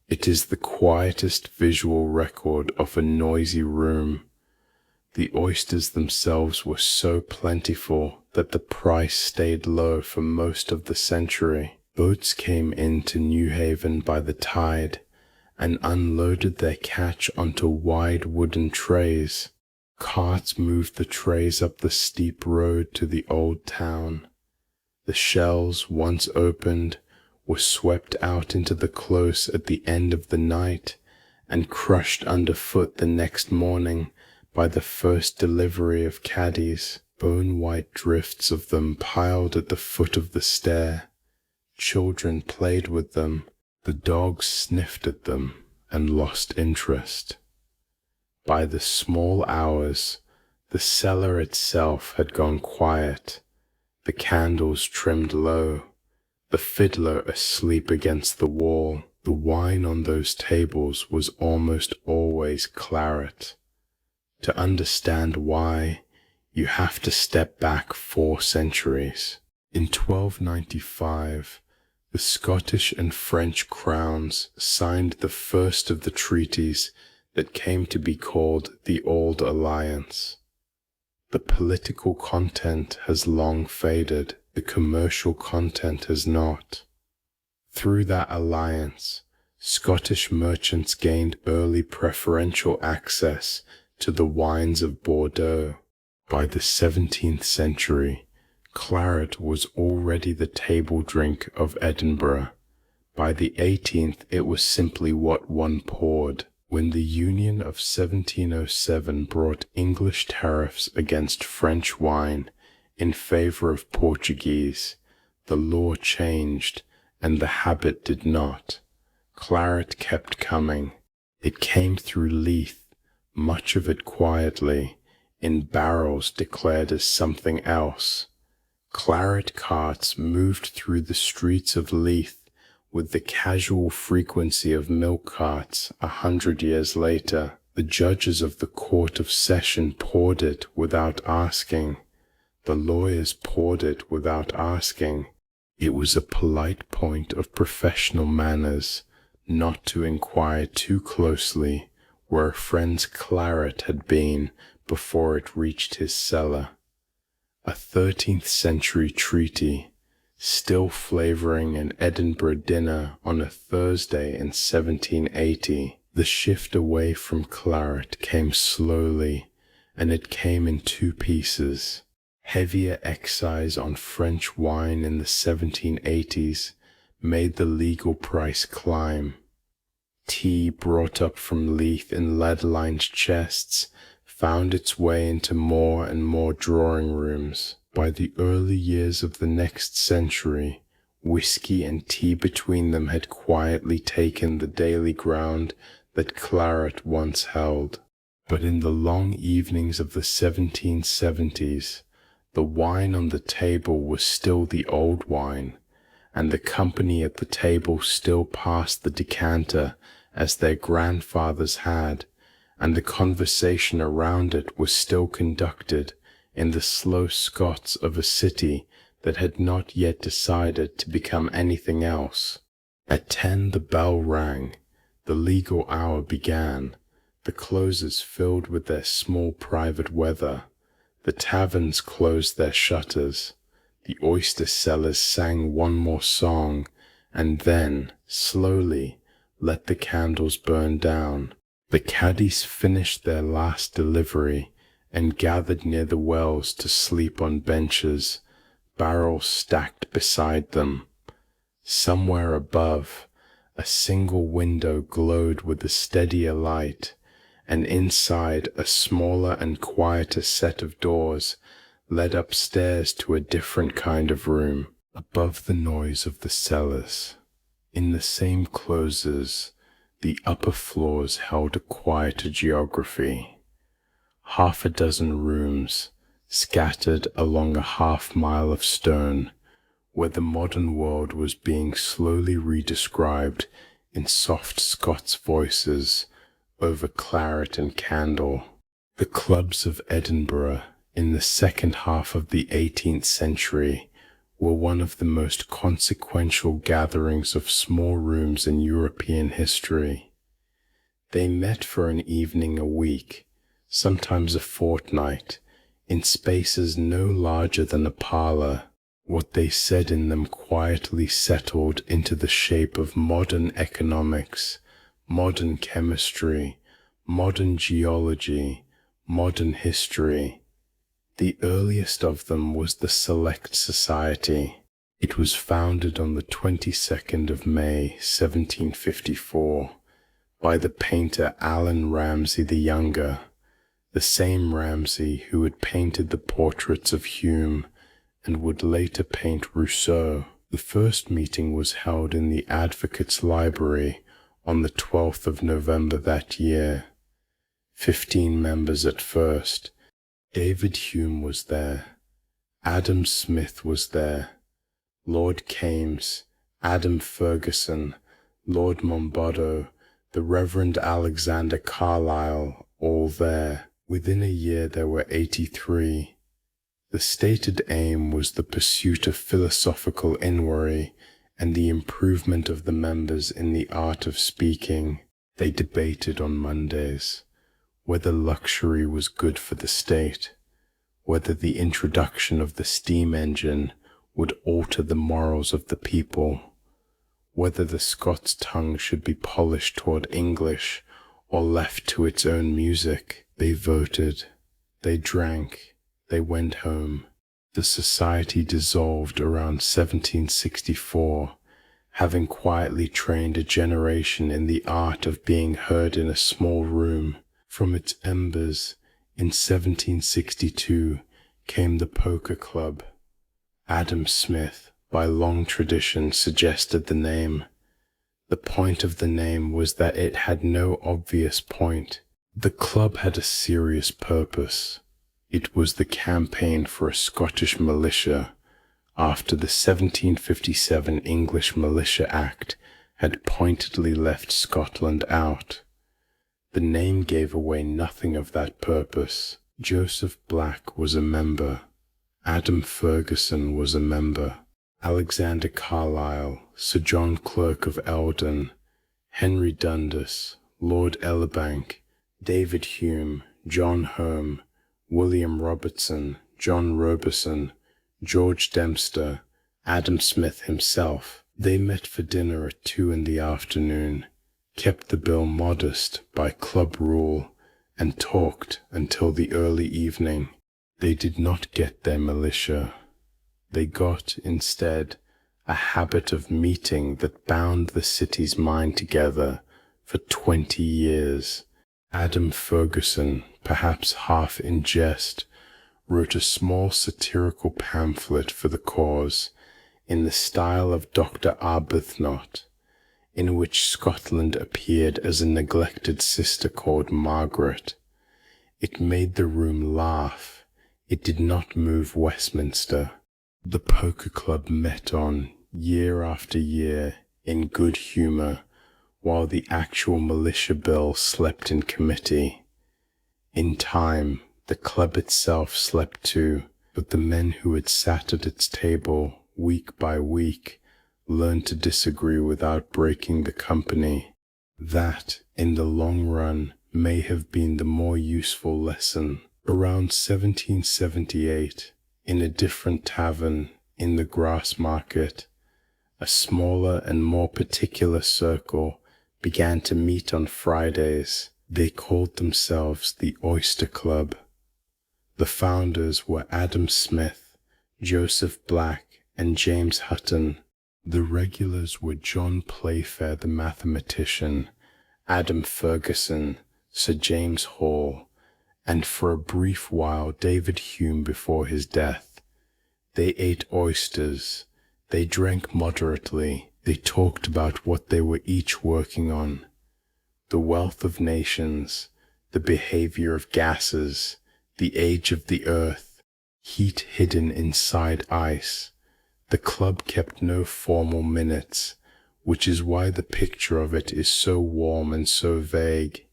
[SPEAKER 1] It is the quietest visual record of a noisy room. The oysters themselves were so plentiful that the price stayed low for most of the century. Boats came into Newhaven by the tide and unloaded their catch onto wide wooden trays. Carts moved the trays up the steep road to the old town. The shells, once opened, were swept out into the close at the end of the night and crushed underfoot the next morning by the first delivery of caddies, bone-white drifts of them piled at the foot of the stair. Children played with them. The dogs sniffed at them and lost interest. By the small hours, the cellar itself had gone quiet, the candles trimmed low, the fiddler asleep against the wall. The wine on those tables was almost always claret. To understand why, you have to step back 4 centuries. In 1295, the Scottish and French crowns signed the first of the treaties that came to be called the Old Alliance. The political content has long faded, the commercial content has not. Through that alliance, Scottish merchants gained early preferential access to the wines of Bordeaux. By the 17th century, claret was already the table drink of Edinburgh. By the 18th, it was simply what one poured. When the Union of 1707 brought English tariffs against French wine in favor of Portuguese, the law changed, and the habit did not. Claret kept coming. It came through Leith, much of it quietly, in barrels declared as something else. Claret carts moved through the streets of Leith with the casual frequency of milk carts 100 years later. The judges of the Court of Session poured it without asking. The lawyers poured it without asking. It was a polite point of professional manners not to inquire too closely where a friend's claret had been before it reached his cellar. A 13th century treaty, still flavouring an Edinburgh dinner on a Thursday in 1780. The shift away from claret came slowly, and it came in 2 pieces. Heavier excise on French wine in the 1780s made the legal price climb. Tea brought up from Leith in lead-lined chests found its way into more and more drawing rooms. By the early years of the next century, whiskey and tea between them had quietly taken the daily ground that claret once held. But in the long evenings of the 1770s, the wine on the table was still the old wine, and the company at the table still passed the decanter as their grandfathers had, and the conversation around it was still conducted in the slow Scots of a city that had not yet decided to become anything else. At 10 the bell rang, the legal hour began, the closers filled with their small private weather, the taverns closed their shutters, the oyster sellers sang one more song, and then, slowly, let the candles burn down. The caddies finished their last delivery and gathered near the wells to sleep on benches, barrels stacked beside them. Somewhere above, a single window glowed with a steadier light, and inside a smaller and quieter set of doors led upstairs to a different kind of room, above the noise of the cellars. In the same closes, the upper floors held a quieter geography. 6 rooms, scattered along a half-mile of stone, where the modern world was being slowly redescribed in soft Scots voices over claret and candle. The clubs of Edinburgh in the second half of the 18th century were one of the most consequential gatherings of small rooms in European history. They met for an evening a week, sometimes a fortnight, in spaces no larger than a parlour. What they said in them quietly settled into the shape of modern economics, modern chemistry, modern geology, modern history. The earliest of them was the Select Society. It was founded on the 22nd of May, 1754, by the painter Allan Ramsay the Younger, the same Ramsay who had painted the portraits of Hume and would later paint Rousseau. The first meeting was held in the Advocates' Library on the 12th of November that year. 15 members at first. David Hume was there. Adam Smith was there. Lord Kames, Adam Ferguson, Lord Monboddo, the Reverend Alexander Carlyle, all there. Within a year there were 83. The stated aim was the pursuit of philosophical inquiry and the improvement of the members in the art of speaking. They debated on Mondays whether luxury was good for the state, whether the introduction of the steam engine would alter the morals of the people, whether the Scots tongue should be polished toward English or left to its own music. They voted, they drank, they went home. The society dissolved around 1764, having quietly trained a generation in the art of being heard in a small room. From its embers, in 1762, came the Poker Club. Adam Smith, by long tradition, suggested the name. The point of the name was that it had no obvious point. The club had a serious purpose. It was the campaign for a Scottish militia, after the 1757 English Militia Act had pointedly left Scotland out. The name gave away nothing of that purpose. Joseph Black was a member. Adam Ferguson was a member. Alexander Carlyle, Sir John Clerk of Eldon, Henry Dundas, Lord Elibank, David Hume, John Home, William Robertson, John Roberson, George Dempster, Adam Smith himself. They met for dinner at 2 in the afternoon, kept the bill modest by club rule, and talked until the early evening. They did not get their militia. They got, instead, a habit of meeting that bound the city's mind together for 20 years. Adam Ferguson, perhaps half in jest, wrote a small satirical pamphlet for the cause in the style of Dr. Arbuthnot, in which Scotland appeared as a neglected sister called Margaret. It made the room laugh. It did not move Westminster. The Poker Club met on, year after year, in good humour, while the actual militia bill slept in committee. In time, the club itself slept too, but the men who had sat at its table week by week learned to disagree without breaking the company. That, in the long run, may have been the more useful lesson. Around 1778, in a different tavern in the Grassmarket, a smaller and more particular circle began to meet on Fridays. They called themselves the Oyster Club. The founders were Adam Smith, Joseph Black, and James Hutton. The regulars were John Playfair the mathematician, Adam Ferguson, Sir James Hall, and for a brief while David Hume before his death. They ate oysters, they drank moderately, they talked about what they were each working on. The wealth of nations, the behavior of gases, the age of the earth, heat hidden inside ice. The club kept no formal minutes, which is why the picture of it is so warm and so vague.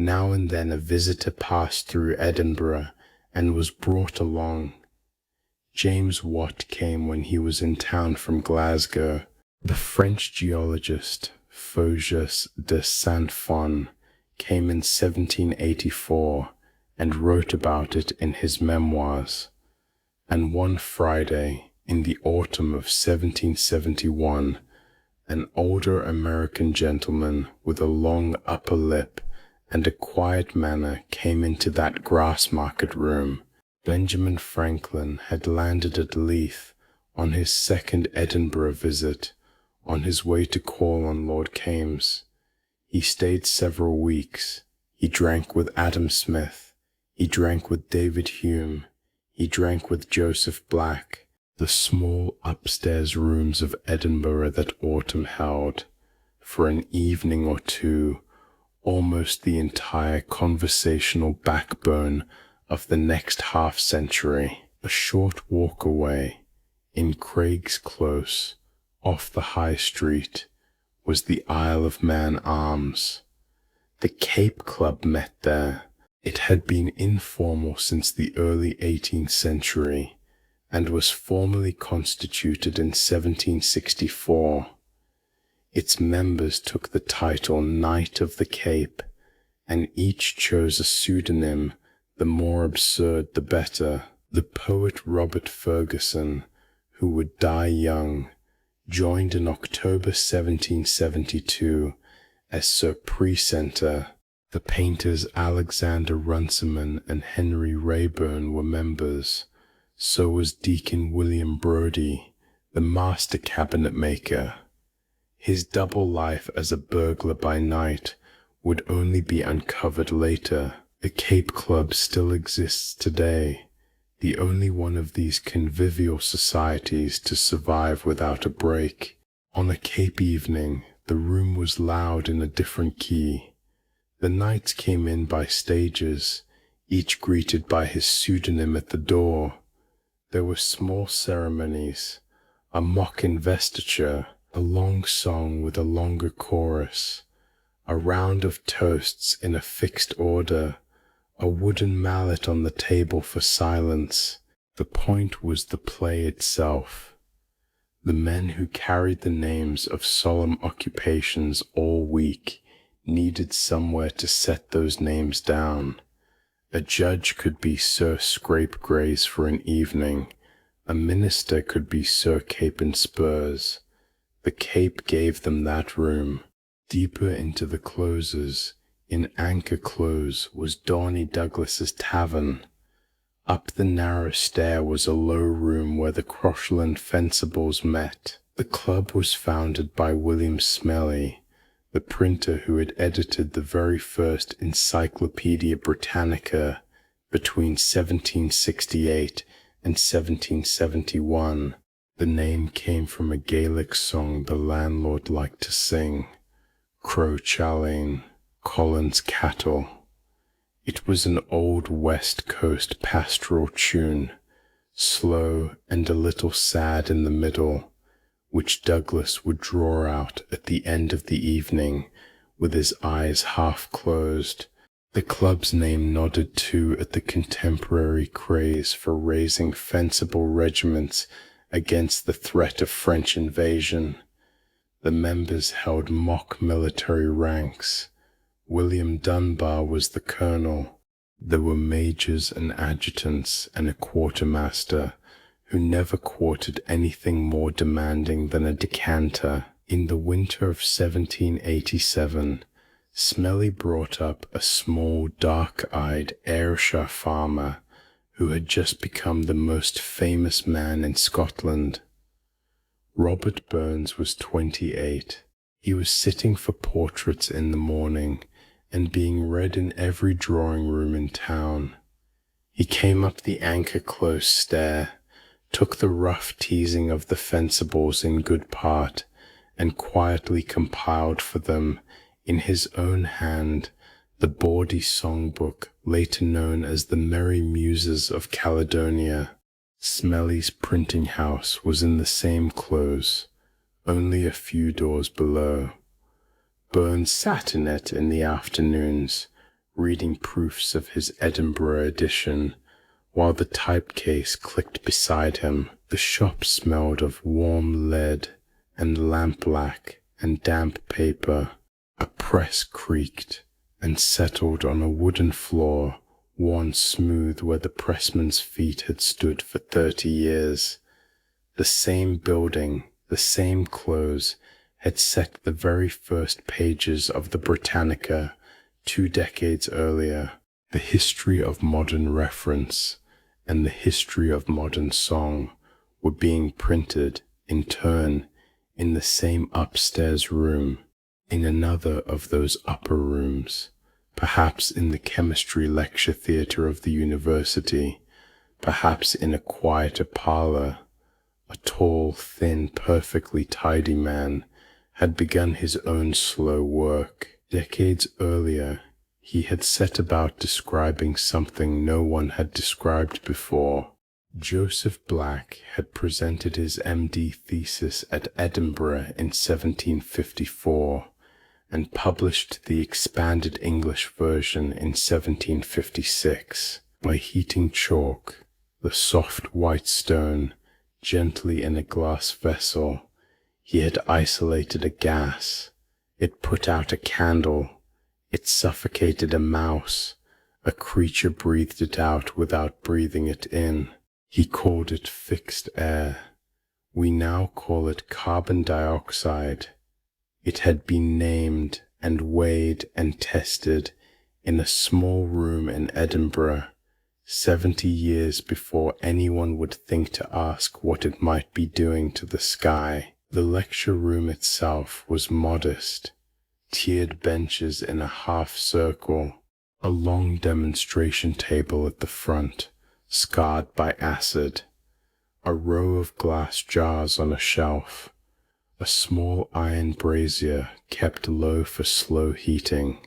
[SPEAKER 1] Now and then a visitor passed through Edinburgh and was brought along. James Watt came when he was in town from Glasgow. The French geologist Faujas de Saint-Fond came in 1784 and wrote about it in his memoirs. And one Friday, in the autumn of 1771, an older American gentleman with a long upper lip and a quiet manner came into that Grassmarket room. Benjamin Franklin had landed at Leith on his second Edinburgh visit, on his way to call on Lord Kames. He stayed several weeks. He drank with Adam Smith. He drank with David Hume. He drank with Joseph Black. The small upstairs rooms of Edinburgh that autumn held, for an evening or two, almost the entire conversational backbone of the next half-century. A short walk away, in Craig's Close, off the High Street, was the Isle of Man Arms. The Cape Club met there. It had been informal since the early 18th century, and was formally constituted in 1764. Its members took the title Knight of the Cape, and each chose a pseudonym, the more absurd the better. The poet Robert Ferguson, who would die young, joined in October 1772 as Sir Precentor. The painters Alexander Runciman and Henry Raeburn were members. So was Deacon William Brodie, the master cabinet maker. His double life as a burglar by night would only be uncovered later. The Cape Club still exists today, the only one of these convivial societies to survive without a break. On a Cape evening, the room was loud in a different key. The knights came in by stages, each greeted by his pseudonym at the door. There were small ceremonies, a mock investiture, a long song with a longer chorus, a round of toasts in a fixed order, a wooden mallet on the table for silence. The point was the play itself. The men who carried the names of solemn occupations all week needed somewhere to set those names down. A judge could be Sir Scapegrace for an evening. A minister could be Sir Cape and Spurs. The Cape gave them that room. Deeper into the closes, in Anchor Close, was Dawny Douglas's tavern. Up the narrow stair was a low room where the Croshland Fencibles met. The club was founded by William Smellie, the printer who had edited the very first Encyclopaedia Britannica between 1768 and 1771. The name came from a Gaelic song the landlord liked to sing, Crow Chalane, Collins Cattle. It was an old West Coast pastoral tune, slow and a little sad in the middle, which Douglas would draw out at the end of the evening with his eyes half closed The club's name nodded too at the contemporary craze for raising fencible regiments against the threat of French invasion. The members held mock military ranks. William Dunbar was the colonel. There were majors and adjutants and a quartermaster who never quartered anything more demanding than a decanter. In the winter of 1787, Smellie brought up a small, dark-eyed Ayrshire farmer who had just become the most famous man in Scotland. Robert Burns was 28. He was sitting for portraits in the morning and being read in every drawing room in town. He came up the Anchor-Close stair, took the rough teasing of the fencibles in good part, and quietly compiled for them, in his own hand, the bawdy songbook later known as the Merry Muses of Caledonia. Smellie's printing house was in the same close, only a few doors below. Burns sat in it in the afternoons, reading proofs of his Edinburgh edition, while the typecase clicked beside him. The shop smelled of warm lead and lampblack and damp paper. A press creaked and settled on a wooden floor worn smooth where the pressman's feet had stood for 30 years. The same building, the same clothes, had set the very first pages of the Britannica 2 decades earlier. The history of modern reference and the history of modern song were being printed, in turn, in the same upstairs room, in another of those upper rooms, perhaps in the chemistry lecture theatre of the university, perhaps in a quieter parlour. A tall, thin, perfectly tidy man had begun his own slow work. Decades earlier, he had set about describing something no one had described before. Joseph Black had presented his MD thesis at Edinburgh in 1754, and published the expanded English version in 1756. By heating chalk, the soft white stone, gently in a glass vessel, he had isolated a gas. It put out a candle. It suffocated a mouse. A creature breathed it out without breathing it in. He called it fixed air. We now call it carbon dioxide. It had been named and weighed and tested in a small room in Edinburgh, 70 years before anyone would think to ask what it might be doing to the sky. The lecture room itself was modest. Tiered benches in a half circle, a long demonstration table at the front, scarred by acid, a row of glass jars on a shelf, a small iron brazier kept low for slow heating.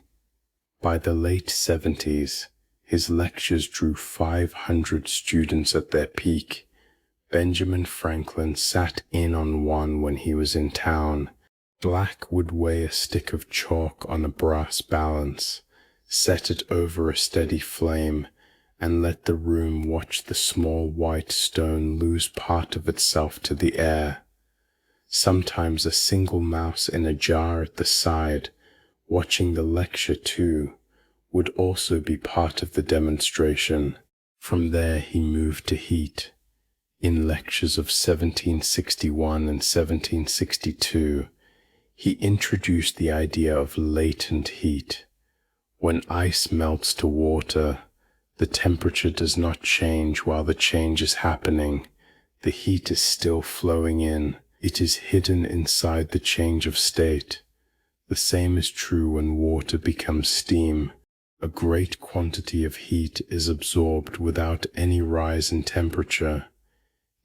[SPEAKER 1] By the late 70s, his lectures drew 500 students at their peak. Benjamin Franklin sat in on one when he was in town. Black would weigh a stick of chalk on a brass balance, set it over a steady flame, and let the room watch the small white stone lose part of itself to the air. Sometimes a single mouse in a jar at the side, watching the lecture too, would also be part of the demonstration. From there he moved to heat. In lectures of 1761 and 1762, he introduced the idea of latent heat. When ice melts to water, the temperature does not change while the change is happening. The heat is still flowing in. It is hidden inside the change of state. The same is true when water becomes steam. A great quantity of heat is absorbed without any rise in temperature.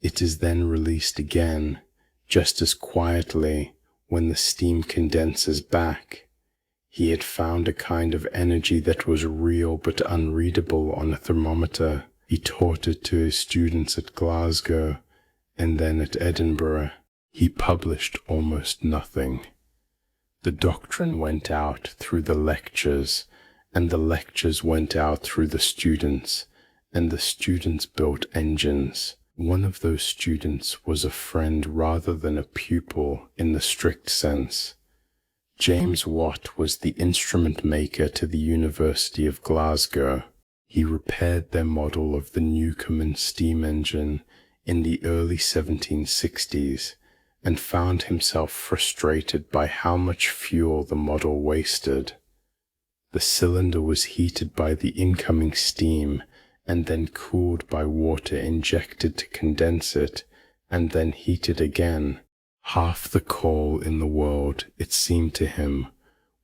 [SPEAKER 1] It is then released again, just as quietly, when the steam condenses back. He had found a kind of energy that was real but unreadable on a thermometer. He taught it to his students at Glasgow, and then at Edinburgh. He published almost nothing. The doctrine went out through the lectures, and the lectures went out through the students, and the students built engines. One of those students was a friend rather than a pupil in the strict sense. James Watt was the instrument maker to the University of Glasgow. He repaired their model of the Newcomen steam engine in the early 1760s and found himself frustrated by how much fuel the model wasted. The cylinder was heated by the incoming steam and then cooled by water injected to condense it and then heated again. Half the coal in the world, it seemed to him,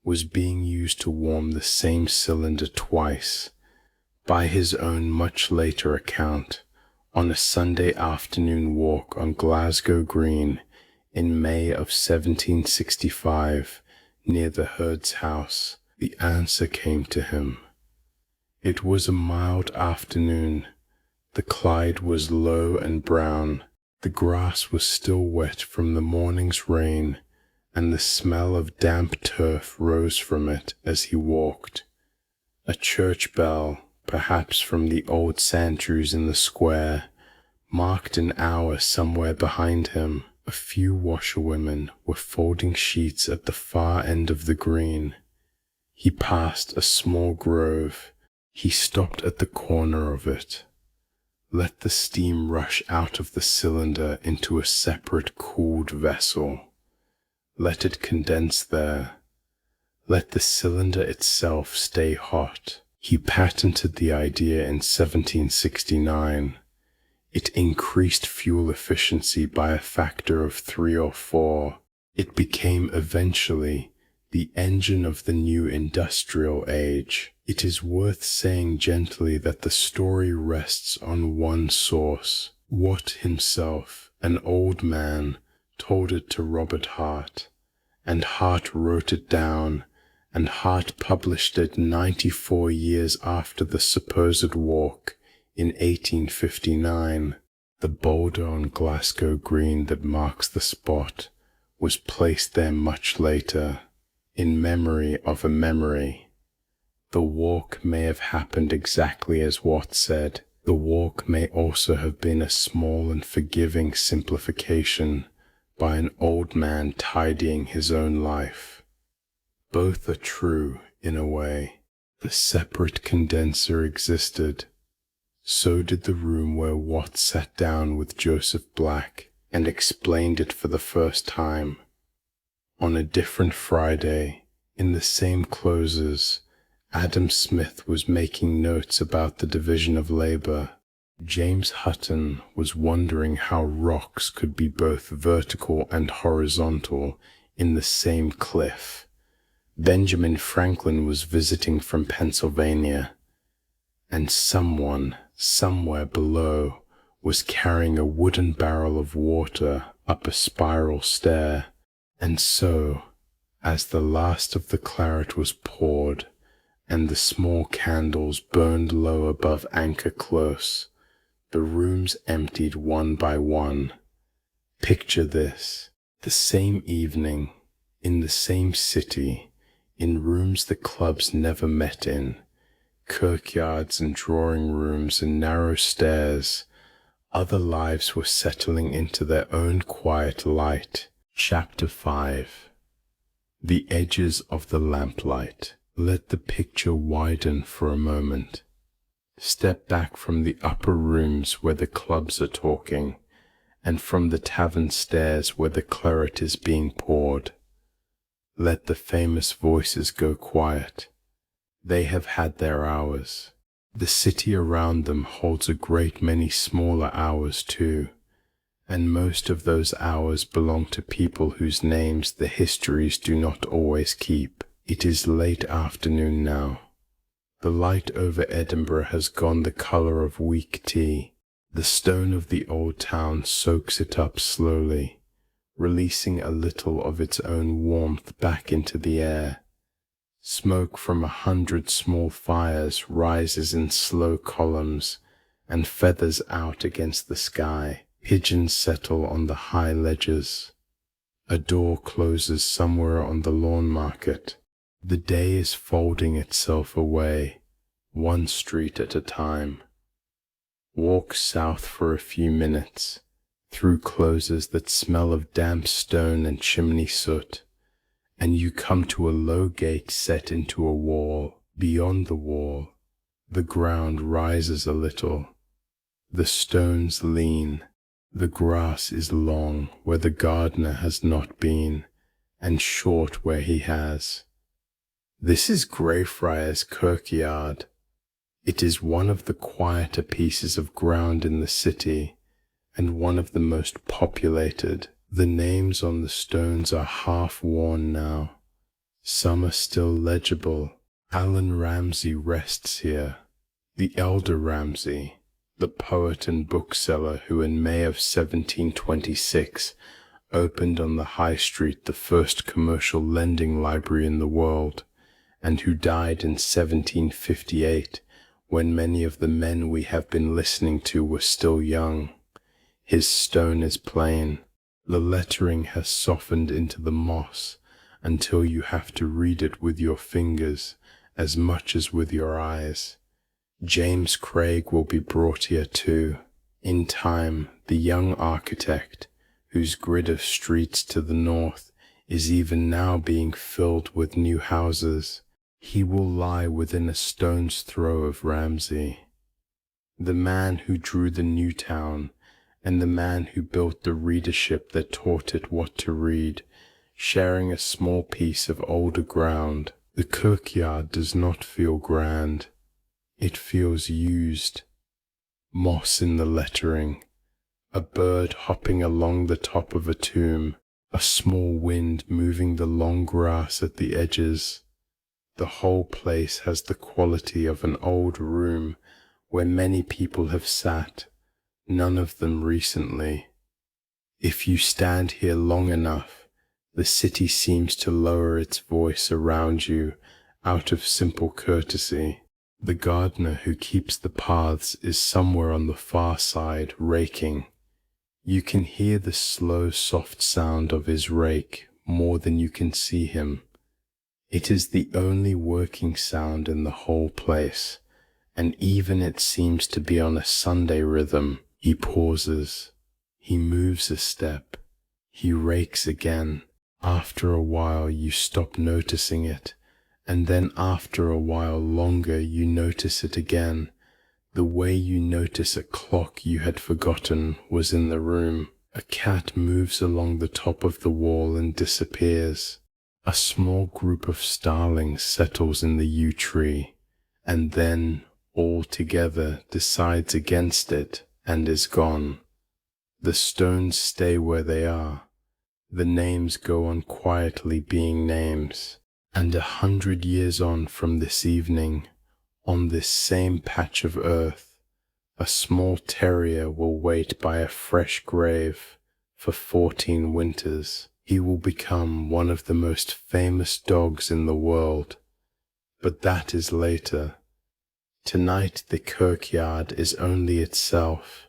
[SPEAKER 1] was being used to warm the same cylinder twice. By his own much later account, on a Sunday afternoon walk on Glasgow Green in May of 1765, near the herd's house, the answer came to him. It was a mild afternoon. The Clyde was low and brown. The grass was still wet from the morning's rain, and the smell of damp turf rose from it as he walked. A church bell, perhaps from the old Sandrews in the square, marked an hour somewhere behind him. A few washerwomen were folding sheets at the far end of the green. He passed a small grove. He stopped at the corner of it. Let the steam rush out of the cylinder into a separate cooled vessel. Let it condense there. Let the cylinder itself stay hot. He patented the idea in 1769. It increased fuel efficiency by a factor of 3 or 4. It became eventually the engine of the new industrial age. It is worth saying gently that the story rests on one source. Watt himself, an old man, told it to Robert Hart, and Hart wrote it down, and Hart published it 94 years after the supposed walk in 1859. The boulder on Glasgow Green that marks the spot was placed there much later, in memory of a memory. The walk may have happened exactly as Watt said. The walk may also have been a small and forgiving simplification by an old man tidying his own life. Both are true, in a way. The separate condenser existed. So did the room where Watt sat down with Joseph Black and explained it for the first time. On a different Friday, in the same closes, Adam Smith was making notes about the division of labor. James Hutton was wondering how rocks could be both vertical and horizontal in the same cliff. Benjamin Franklin was visiting from Pennsylvania, and someone, somewhere below, was carrying a wooden barrel of water up a spiral stair. And so, as the last of the claret was poured, and the small candles burned low above Anchor Close, the rooms emptied one by one. Picture this: the same evening, in the same city, in rooms the clubs never met in, kirkyards and drawing rooms and narrow stairs, other lives were settling into their own quiet light. Chapter 5. The edges of the lamplight. Let the picture widen for a moment. Step back from the upper rooms where the clubs are talking, and from the tavern stairs where the claret is being poured. Let the famous voices go quiet. They have had their hours. The city around them holds a great many smaller hours too, and most of those hours belong to people whose names the histories do not always keep. It is late afternoon now. The light over Edinburgh has gone the colour of weak tea. The stone of the old town soaks it up slowly, releasing a little of its own warmth back into the air. Smoke from 100 small fires rises in slow columns and feathers out against the sky. Pigeons settle on the high ledges. A door closes somewhere on the lawn market. The day is folding itself away, one street at a time. Walk south for a few minutes, through closes that smell of damp stone and chimney soot, and you come to a low gate set into a wall. Beyond the wall, the ground rises a little. The stones lean. The grass is long where the gardener has not been, and short where he has. This is Greyfriars Kirkyard. It is one of the quieter pieces of ground in the city, and one of the most populated. The names on the stones are half worn now. Some are still legible. Alan Ramsay rests here, the elder Ramsay, the poet and bookseller who in May of 1726 opened on the High Street the first commercial lending library in the world, and who died in 1758 when many of the men we have been listening to were still young. His stone is plain. The lettering has softened into the moss until you have to read it with your fingers as much as with your eyes. James Craig will be brought here too. In time, the young architect, whose grid of streets to the north is even now being filled with new houses, he will lie within a stone's throw of Ramsay. The man who drew the new town, and the man who built the readership that taught it what to read, sharing a small piece of older ground. The kirkyard does not feel grand. It feels used. Moss in the lettering, a bird hopping along the top of a tomb, a small wind moving the long grass at the edges. The whole place has the quality of an old room where many people have sat, none of them recently. If you stand here long enough, the city seems to lower its voice around you out of simple courtesy. The gardener who keeps the paths is somewhere on the far side raking. You can hear the slow, soft sound of his rake more than you can see him. It is the only working sound in the whole place, and even it seems to be on a Sunday rhythm. He pauses. He moves a step. He rakes again. After a while you stop noticing it, and then after a while longer you notice it again. The way you notice a clock you had forgotten was in the room. A cat moves along the top of the wall and disappears. A small group of starlings settles in the yew tree, and then, all together, decides against it and is gone. The stones stay where they are. The names go on quietly being names, and 100 years on from this evening, on this same patch of earth, a small terrier will wait by a fresh grave for 14 winters. He will become one of the most famous dogs in the world, but that is later. Tonight the kirkyard is only itself,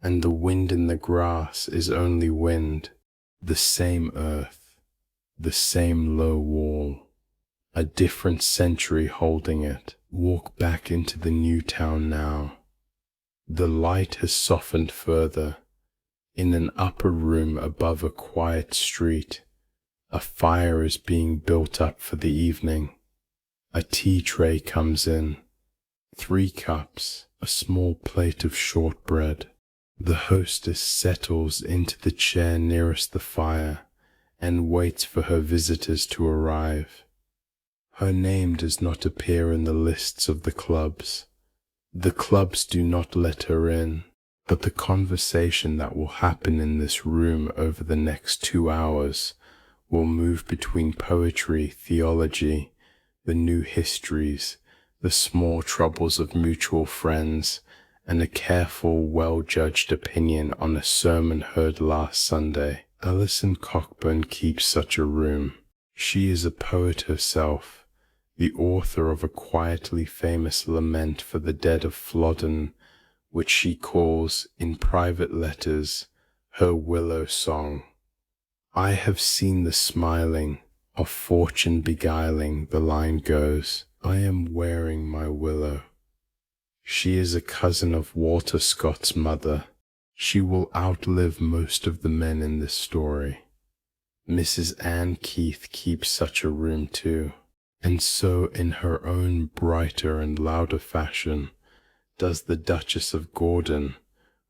[SPEAKER 1] and the wind in the grass is only wind. The same earth, the same low wall, a different century holding it. Walk back into the new town now. The light has softened further. In an upper room above a quiet street, a fire is being built up for the evening. A tea tray comes in, 3 cups, a small plate of shortbread. The hostess settles into the chair nearest the fire and waits for her visitors to arrive. Her name does not appear in the lists of the clubs. The clubs do not let her in, but the conversation that will happen in this room over the next 2 hours will move between poetry, theology, the new histories, the small troubles of mutual friends, and a careful, well-judged opinion on a sermon heard last Sunday. Alison Cockburn keeps such a room. She is a poet herself, the author of a quietly famous lament for the dead of Flodden, which she calls, in private letters, her Willow Song. I have seen the smiling, Of fortune beguiling, the line goes, I am wearing my willow. She is a cousin of Walter Scott's mother. She will outlive most of the men in this story. Mrs. Anne Keith keeps such a room too, and so in her own brighter and louder fashion does the Duchess of Gordon,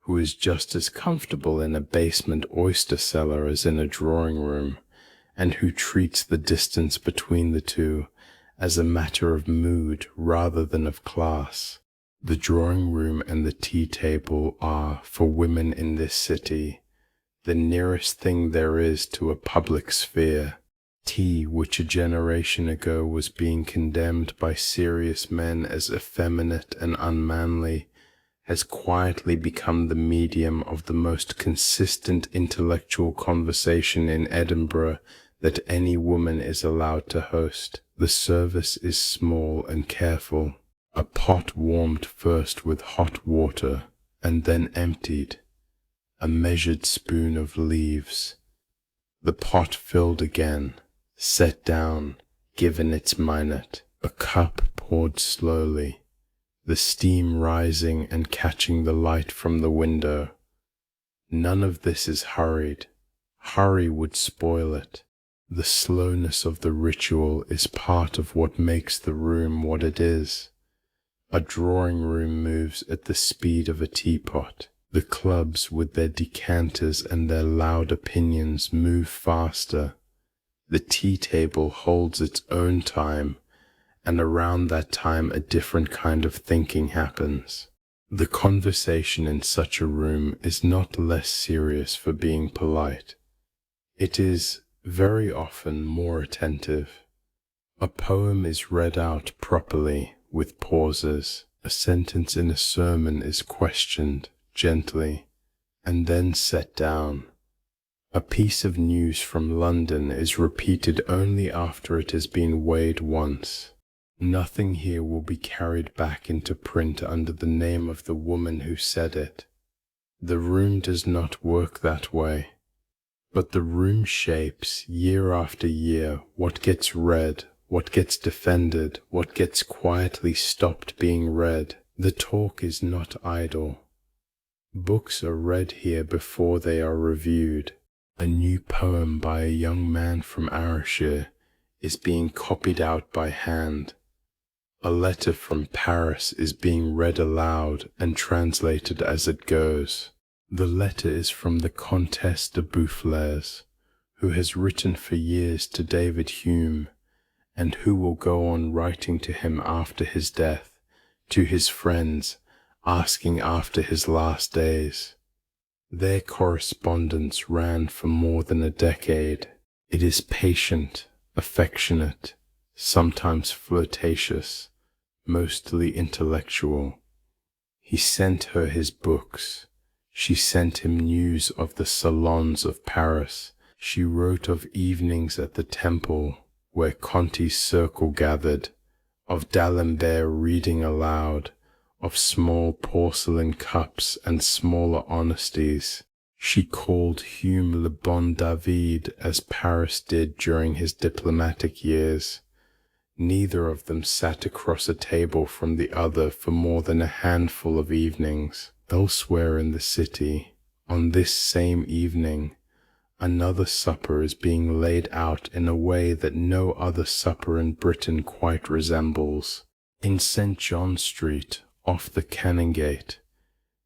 [SPEAKER 1] who is just as comfortable in a basement oyster cellar as in a drawing room, and who treats the distance between the two as a matter of mood rather than of class. The drawing room and the tea table are, for women in this city, the nearest thing there is to a public sphere. Tea, which a generation ago was being condemned by serious men as effeminate and unmanly, has quietly become the medium of the most consistent intellectual conversation in Edinburgh that any woman is allowed to host. The service is small and careful. A pot warmed first with hot water and then emptied. A measured spoon of leaves. The pot filled again, set down, given its minute. A cup poured slowly, the steam rising and catching the light from the window. None of this is hurried. Hurry would spoil it. The slowness of the ritual is part of what makes the room what it is. A drawing room moves at the speed of a teapot. The clubs with their decanters and their loud opinions move faster. The tea table holds its own time, and around that time a different kind of thinking happens. The conversation in such a room is not less serious for being polite. It is very often more attentive. A poem is read out properly, with pauses. A sentence in a sermon is questioned gently, and then set down. A piece of news from London is repeated only after it has been weighed once. Nothing here will be carried back into print under the name of the woman who said it. The room does not work that way, but the room shapes, year after year, what gets read, what gets defended, what gets quietly stopped being read. The talk is not idle. Books are read here before they are reviewed. A new poem by a young man from Ayrshire is being copied out by hand. A letter from Paris is being read aloud and translated as it goes. The letter is from the Comtesse de Boufflers, who has written for years to David Hume, and who will go on writing to him after his death, to his friends, asking after his last days. Their correspondence ran for more than a decade. It is patient, affectionate, sometimes flirtatious, mostly intellectual. He sent her his books. She sent him news of the salons of Paris. She wrote of evenings at the Temple, where Conti's circle gathered, of D'Alembert reading aloud, of small porcelain cups and smaller honesties. She called Hume le bon David, as Paris did during his diplomatic years. Neither of them sat across a table from the other for more than a handful of evenings. Elsewhere in the city, on this same evening, another supper is being laid out in a way that no other supper in Britain quite resembles. In St. John Street, off the Canongate,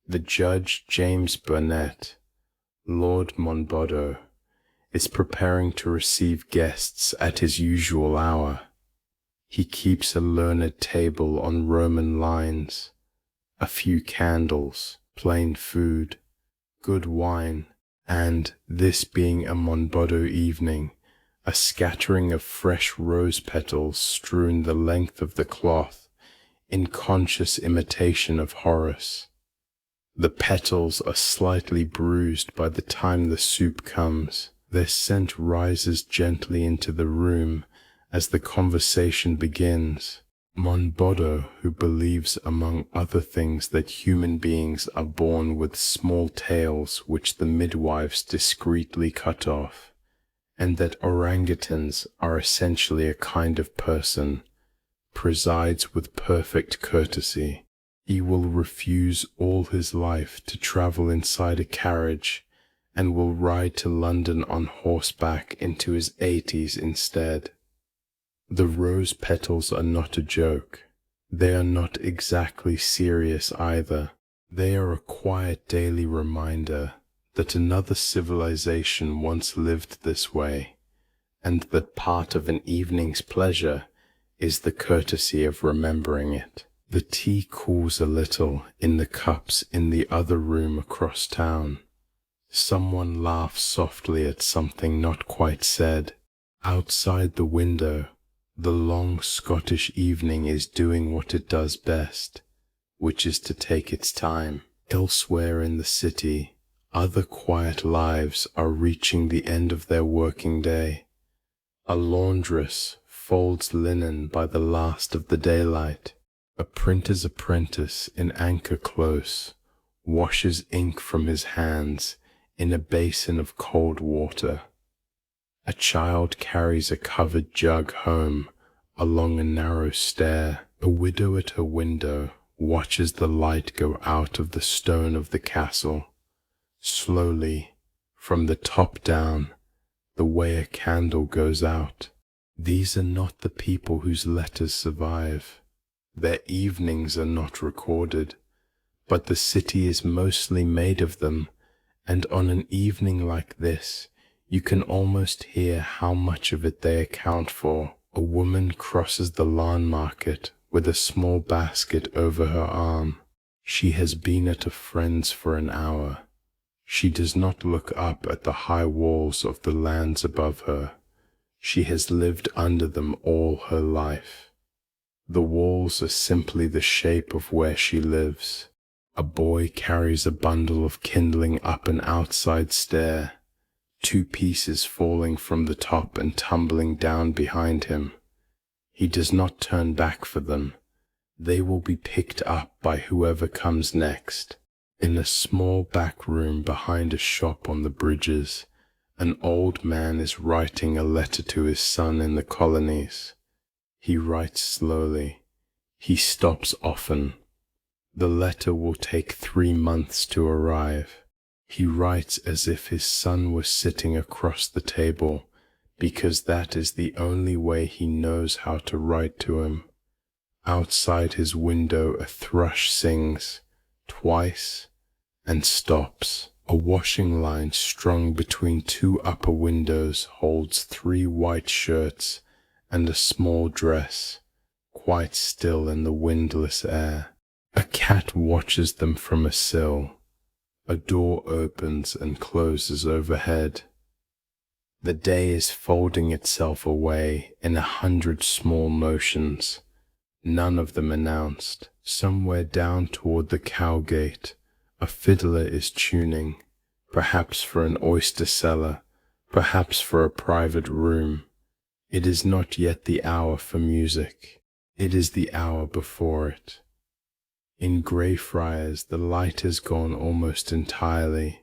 [SPEAKER 1] the Judge James Burnet, Lord Monboddo, is preparing to receive guests at his usual hour. He keeps a learned table on Roman lines, a few candles, plain food, good wine, and, this being a Monboddo evening, a scattering of fresh rose petals strewn the length of the cloth, in conscious imitation of Horace. The petals are slightly bruised by the time the soup comes. Their scent rises gently into the room as the conversation begins. Monboddo, who believes among other things that human beings are born with small tails which the midwives discreetly cut off, and that orangutans are essentially a kind of person, presides with perfect courtesy. He will refuse all his life to travel inside a carriage and will ride to London on horseback into his 80s instead. The rose petals are not a joke. They are not exactly serious either. They are a quiet daily reminder that another civilization once lived this way, and that part of an evening's pleasure is the courtesy of remembering it. The tea cools a little in the cups in the other room across town. Someone laughs softly at something not quite said. Outside the window, the long Scottish evening is doing what it does best, which is to take its time. Elsewhere in the city, other quiet lives are reaching the end of their working day. A laundress folds linen by the last of the daylight. A printer's apprentice in anchor close washes ink from his hands in a basin of cold water. A child carries a covered jug home along a narrow stair. A widow at her window watches the light go out of the stone of the castle, slowly, from the top down, the way a candle goes out. These are not the people whose letters survive. Their evenings are not recorded, but the city is mostly made of them, and on an evening like this, you can almost hear how much of it they account for. A woman crosses the lawn market with a small basket over her arm. She has been at a friend's for an hour. She does not look up at the high walls of the lands above her. She has lived under them all her life. The walls are simply the shape of where she lives. A boy carries a bundle of kindling up an outside stair, 2 pieces falling from the top and tumbling down behind him. He does not turn back for them. They will be picked up by whoever comes next. In a small back room behind a shop on the bridges, an old man is writing a letter to his son in the colonies. He writes slowly. He stops often. The letter will take 3 months to arrive. He writes as if his son was sitting across the table, because that is the only way he knows how to write to him. Outside his window a thrush sings, twice, and stops. A washing line strung between 2 upper windows holds 3 white shirts and a small dress, quite still in the windless air. A cat watches them from a sill. A door opens and closes overhead. The day is folding itself away in 100 small motions, none of them announced. Somewhere down toward the cowgate, a fiddler is tuning, perhaps for an oyster cellar, perhaps for a private room. It is not yet the hour for music. It is the hour before it. In Greyfriars the light has gone almost entirely.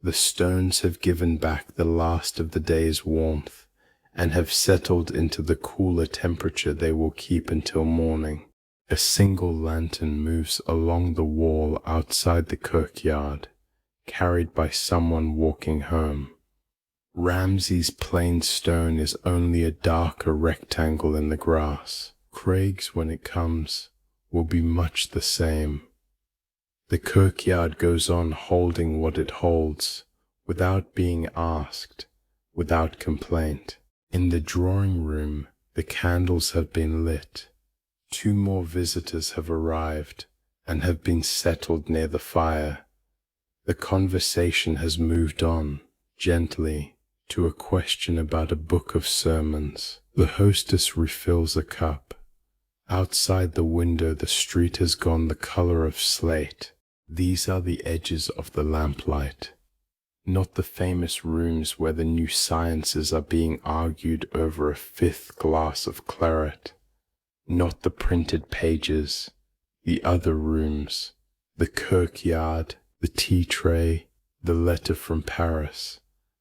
[SPEAKER 1] The stones have given back the last of the day's warmth, and have settled into the cooler temperature they will keep until morning. A single lantern moves along the wall outside the kirkyard, carried by someone walking home. Ramsay's plain stone is only a darker rectangle in the grass. Craig's, when it comes, will be much the same. The kirkyard goes on holding what it holds, without being asked, without complaint. In the drawing room, the candles have been lit. 2 more visitors have arrived, and have been settled near the fire. The conversation has moved on, gently, to a question about a book of sermons. The hostess refills a cup. Outside the window the street has gone the color of slate. These are the edges of the Lamplight, not the famous rooms where the new sciences are being argued over a 5th glass of claret, not the printed pages, the other rooms, the kirkyard, the tea tray, the letter from Paris,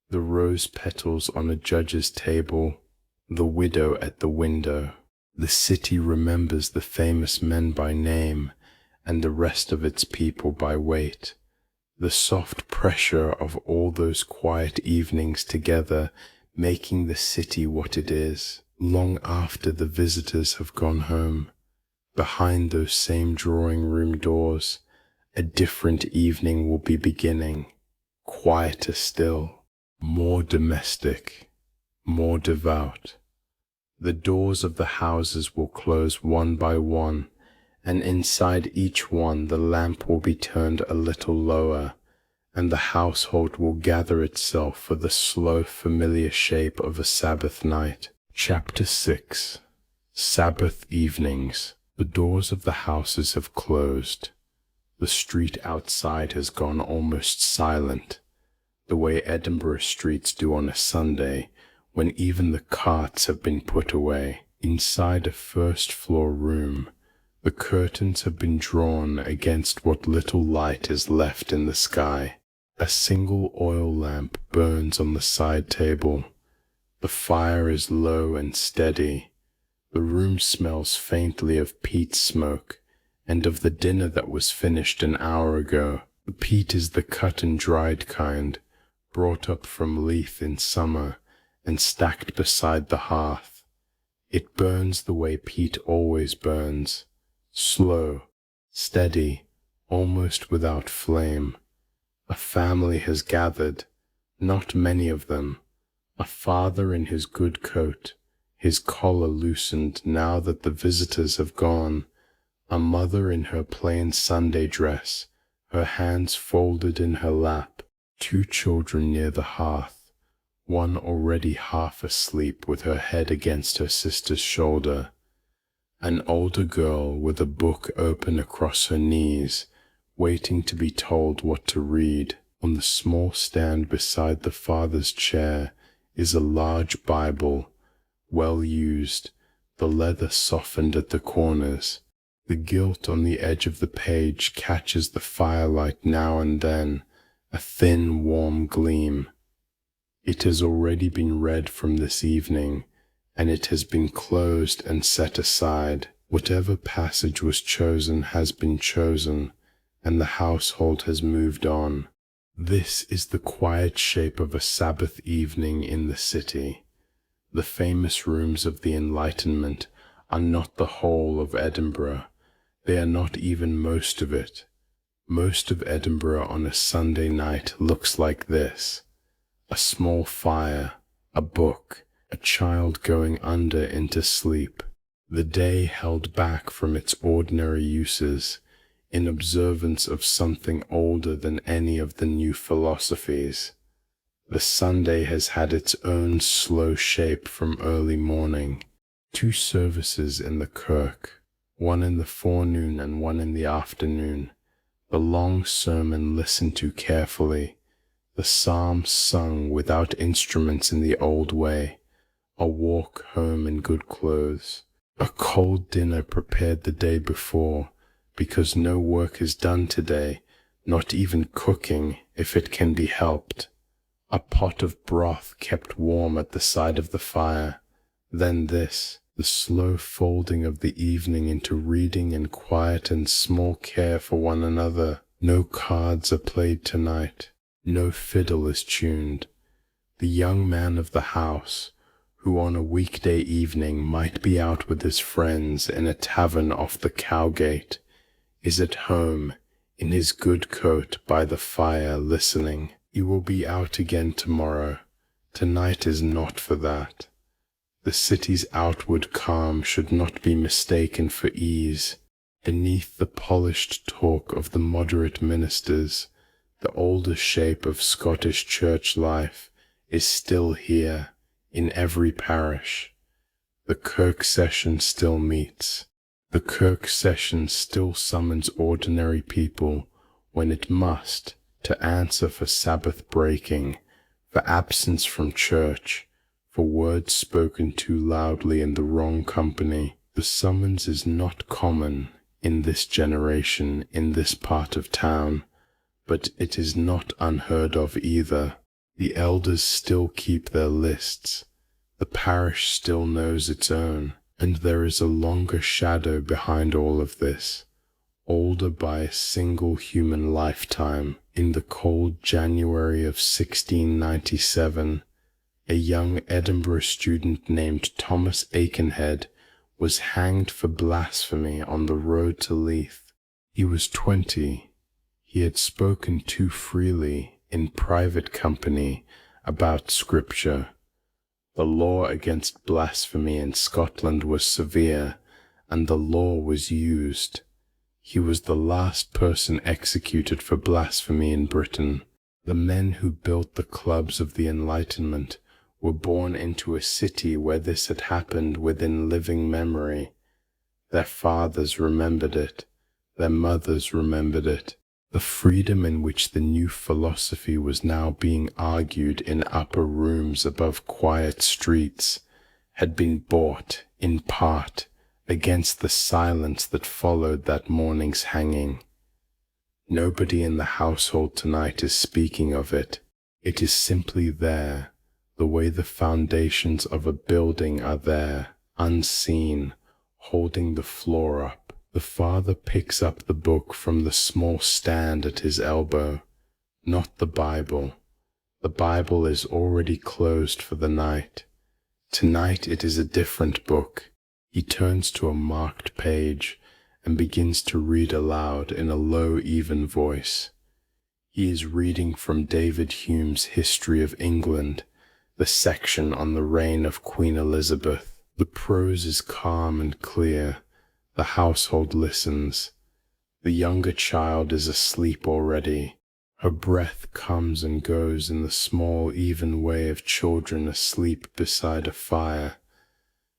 [SPEAKER 1] the rose petals on a judge's table, the widow at the window. The city remembers the famous men by name and the rest of its people by weight. The soft pressure of all those quiet evenings together making the city what it is, long after the visitors have gone home. Behind those same drawing-room doors, a different evening will be beginning, quieter still, more domestic, more devout. The doors of the houses will close one by one, and inside each one the lamp will be turned a little lower, and the household will gather itself for the slow, familiar shape of a Sabbath night. Chapter 6. Sabbath Evenings. The doors of the houses have closed. The street outside has gone almost silent, the way Edinburgh streets do on a Sunday, when even the carts have been put away. Inside a first-floor room, the curtains have been drawn against what little light is left in the sky. A single oil lamp burns on the side table. The fire is low and steady. The room smells faintly of peat smoke and of the dinner that was finished an hour ago. The peat is the cut and dried kind, brought up from Leith in summer and stacked beside the hearth. It burns the way peat always burns, slow, steady, almost without flame. A family has gathered, not many of them. A father in his good coat, his collar loosened now that the visitors have gone. A mother in her plain Sunday dress, her hands folded in her lap. Two children near the hearth, one already half asleep with her head against her sister's shoulder. An older girl with a book open across her knees, waiting to be told what to read. On the small stand beside the father's chair is a large Bible, well used, the leather softened at the corners. The gilt on the edge of the page catches the firelight now and then, a thin, warm gleam. It has already been read from this evening, and it has been closed and set aside. Whatever passage was chosen has been chosen, and the household has moved on. This is the quiet shape of a Sabbath evening in the city. The famous rooms of the Enlightenment are not the whole of Edinburgh. They are not even most of it. Most of Edinburgh on a Sunday night looks like this: a small fire, a book, a child going under into sleep. The day held back from its ordinary uses, in observance of something older than any of the new philosophies. The Sunday has had its own slow shape from early morning. 2 services in the kirk, one in the forenoon and one in the afternoon. The long sermon listened to carefully, the psalms sung without instruments in the old way, a walk home in good clothes, a cold dinner prepared the day before, because no work is done today, not even cooking, if it can be helped. A pot of broth kept warm at the side of the fire. Then this, the slow folding of the evening into reading and quiet and small care for one another. No cards are played tonight. No fiddle is tuned. The young man of the house, who on a weekday evening might be out with his friends in a tavern off the Cowgate, is at home in his good coat by the fire listening. He will be out again tomorrow. Tonight is not for that. The city's outward calm should not be mistaken for ease. Beneath the polished talk of the moderate ministers, the older shape of Scottish church life is still here, in every parish. The kirk session still meets. The kirk session still summons ordinary people when it must, to answer for Sabbath breaking, for absence from church, for words spoken too loudly in the wrong company. The summons is not common in this generation, in this part of town, but it is not unheard of either. The elders still keep their lists, the parish still knows its own, and there is a longer shadow behind all of this, older by a single human lifetime. In the cold January of 1697, a young Edinburgh student named Thomas Aikenhead was hanged for blasphemy on the road to Leith. He was 20. He had spoken too freely in private company about Scripture. The law against blasphemy in Scotland was severe, and the law was used. He was the last person executed for blasphemy in Britain. The men who built the clubs of the Enlightenment were born into a city where this had happened within living memory. Their fathers remembered it. Their mothers remembered it. The freedom in which the new philosophy was now being argued in upper rooms above quiet streets had been bought, in part, against the silence that followed that morning's hanging. Nobody in the household tonight is speaking of it. It is simply there, the way the foundations of a building are there, unseen, holding the floor up. The father picks up the book from the small stand at his elbow. Not the Bible. The Bible is already closed for the night. Tonight it is a different book. He turns to a marked page and begins to read aloud in a low, even voice. He is reading from David Hume's History of England, the section on the reign of Queen Elizabeth. The prose is calm and clear. The household listens. The younger child is asleep already. Her breath comes and goes in the small, even way of children asleep beside a fire.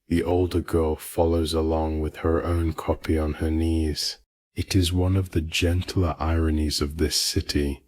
[SPEAKER 1] The older girl follows along with her own copy on her knees. It is one of the gentler ironies of this city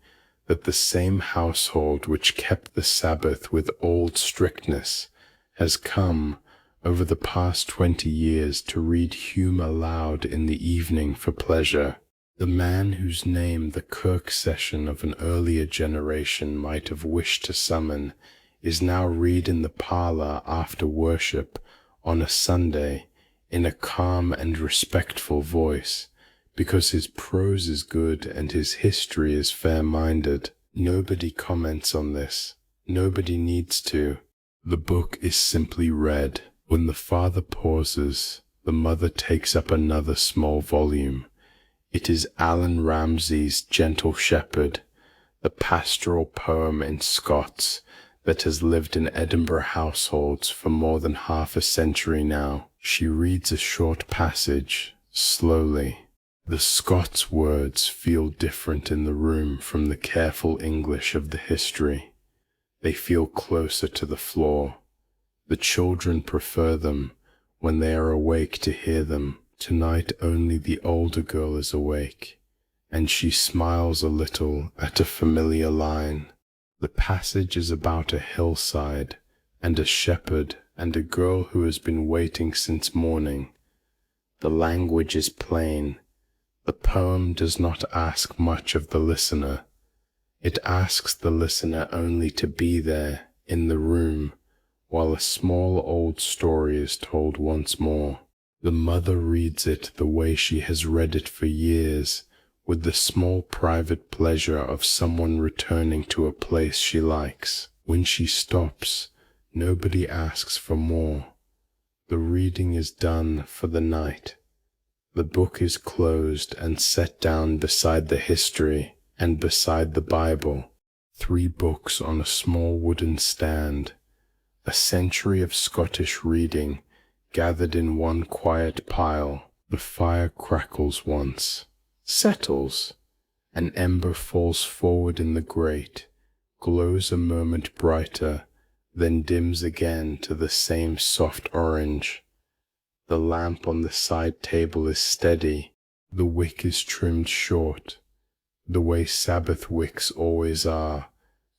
[SPEAKER 1] that the same household which kept the Sabbath with old strictness has come, over the past 20 years, to read Hume aloud in the evening for pleasure. The man whose name the kirk session of an earlier generation might have wished to summon is now read in the parlour after worship on a Sunday in a calm and respectful voice, because his prose is good and his history is fair-minded. Nobody comments on this. Nobody needs to. The book is simply read. When the father pauses, the mother takes up another small volume. It is Alan Ramsay's Gentle Shepherd, the pastoral poem in Scots that has lived in Edinburgh households for more than half a century now. She reads a short passage, slowly. The Scots words feel different in the room from the careful English of the history. They feel closer to the floor. The children prefer them when they are awake to hear them. Tonight only the older girl is awake, and she smiles a little at a familiar line. The passage is about a hillside, and a shepherd, and a girl who has been waiting since morning. The language is plain. The poem does not ask much of the listener. It asks the listener only to be there, in the room, while a small old story is told once more. The mother reads it the way she has read it for years, with the small private pleasure of someone returning to a place she likes. When she stops, nobody asks for more. The reading is done for the night. The book is closed and set down beside the history and beside the Bible. 3 books on a small wooden stand. A century of Scottish reading gathered in one quiet pile. The fire crackles once, settles. An ember falls forward in the grate, glows a moment brighter, then dims again to the same soft orange. The lamp on the side table is steady. The wick is trimmed short, the way Sabbath wicks always are,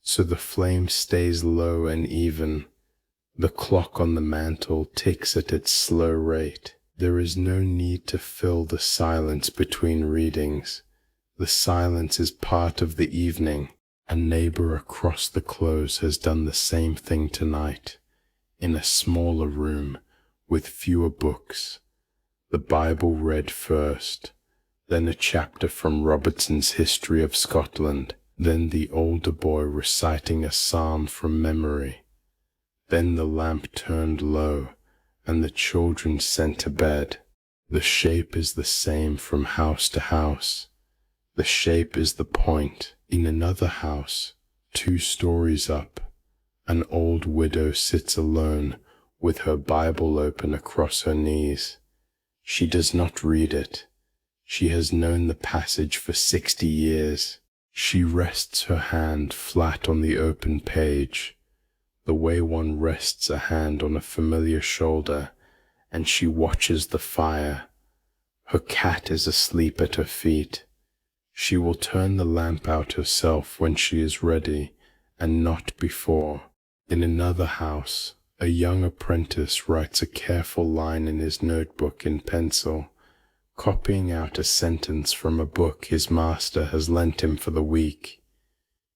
[SPEAKER 1] so the flame stays low and even. The clock on the mantel ticks at its slow rate. There is no need to fill the silence between readings. The silence is part of the evening. A neighbour across the close has done the same thing tonight, in a smaller room, with fewer books. The Bible read first, then a chapter from Robertson's History of Scotland, then the older boy reciting a psalm from memory. Then the lamp turned low, and the children sent to bed. The shape is the same from house to house. The shape is the point. In another house, 2 stories up, an old widow sits alone with her Bible open across her knees. She does not read it. She has known the passage for 60 years. She rests her hand flat on the open page, the way one rests a hand on a familiar shoulder, and she watches the fire. Her cat is asleep at her feet. She will turn the lamp out herself when she is ready, and not before. In another house, a young apprentice writes a careful line in his notebook in pencil, copying out a sentence from a book his master has lent him for the week.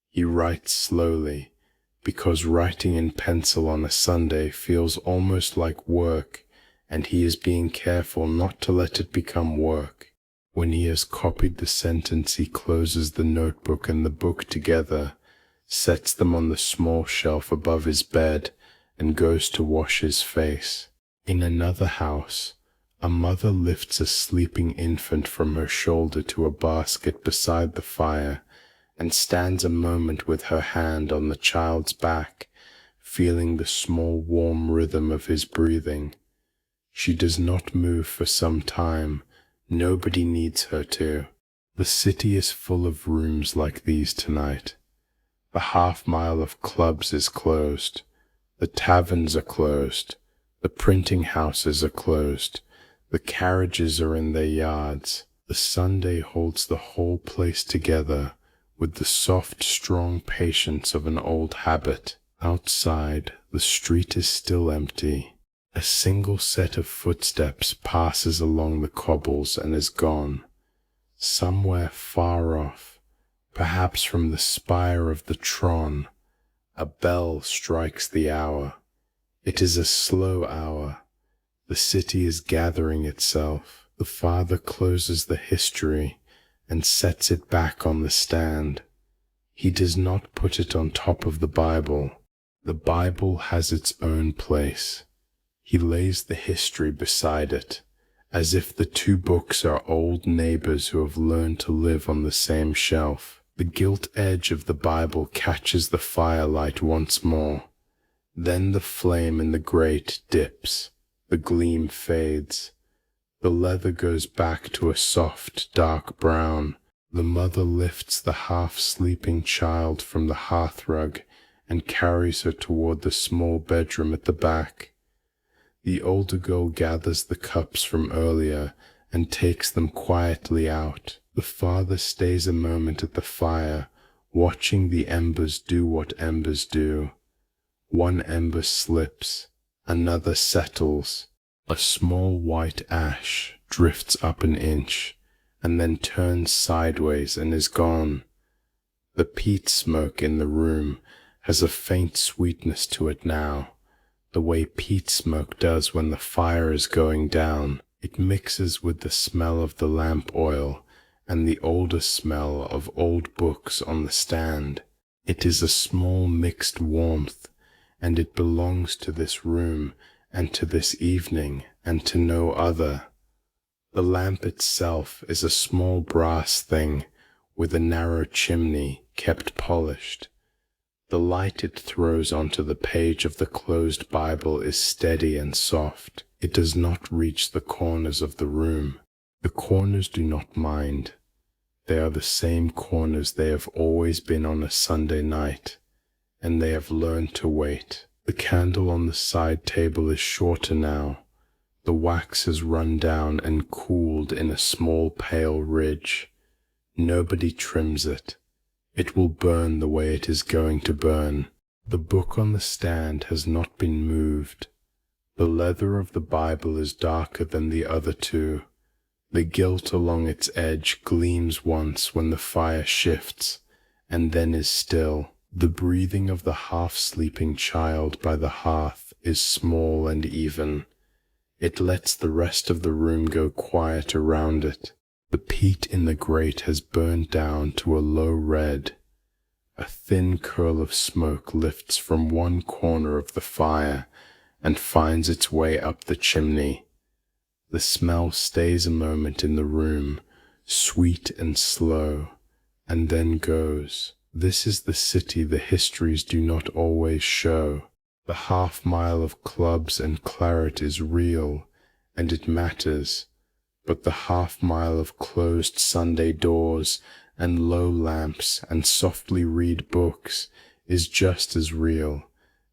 [SPEAKER 1] He writes slowly, because writing in pencil on a Sunday feels almost like work, and he is being careful not to let it become work. When he has copied the sentence, he closes the notebook and the book together, sets them on the small shelf above his bed, and goes to wash his face. In another house, a mother lifts a sleeping infant from her shoulder to a basket beside the fire, and stands a moment with her hand on the child's back, feeling the small warm rhythm of his breathing. She does not move for some time. Nobody needs her to. The city is full of rooms like these tonight. The half-mile of clubs is closed. The taverns are closed. The printing houses are closed. The carriages are in their yards. The Sunday holds the whole place together with the soft, strong patience of an old habit. Outside, the street is still empty. A single set of footsteps passes along the cobbles and is gone. Somewhere far off, perhaps from the spire of the Tron, a bell strikes the hour. It is a slow hour. The city is gathering itself. The father closes the history and sets it back on the stand. He does not put it on top of the Bible. The Bible has its own place. He lays the history beside it, as if the 2 books are old neighbours who have learned to live on the same shelf. The gilt edge of the Bible catches the firelight once more. Then the flame in the grate dips. The gleam fades. The leather goes back to a soft, dark brown. The mother lifts the half-sleeping child from the hearthrug and carries her toward the small bedroom at the back. The older girl gathers the cups from earlier and takes them quietly out. The father stays a moment at the fire, watching the embers do what embers do. One ember slips, another settles. A small white ash drifts up an inch, and then turns sideways and is gone. The peat smoke in the room has a faint sweetness to it now. The way peat smoke does when the fire is going down. It mixes with the smell of the lamp oil and the older smell of old books on the stand. It is a small mixed warmth, and it belongs to this room and to this evening and to no other. The lamp itself is a small brass thing with a narrow chimney kept polished. The light it throws onto the page of the closed Bible is steady and soft. It does not reach the corners of the room. The corners do not mind. They are the same corners they have always been on a Sunday night, and they have learned to wait. The candle on the side table is shorter now. The wax has run down and cooled in a small pale ridge. Nobody trims it. It will burn the way it is going to burn. The book on the stand has not been moved. The leather of the Bible is darker than the other 2. The gilt along its edge gleams once when the fire shifts, and then is still. The breathing of the half-sleeping child by the hearth is small and even. It lets the rest of the room go quiet around it. The peat in the grate has burned down to a low red. A thin curl of smoke lifts from one corner of the fire and finds its way up the chimney. The smell stays a moment in the room, sweet and slow, and then goes. This is the city the histories do not always show. The half-mile of clubs and claret is real, and it matters, but the half-mile of closed Sunday doors and low lamps and softly read books is just as real,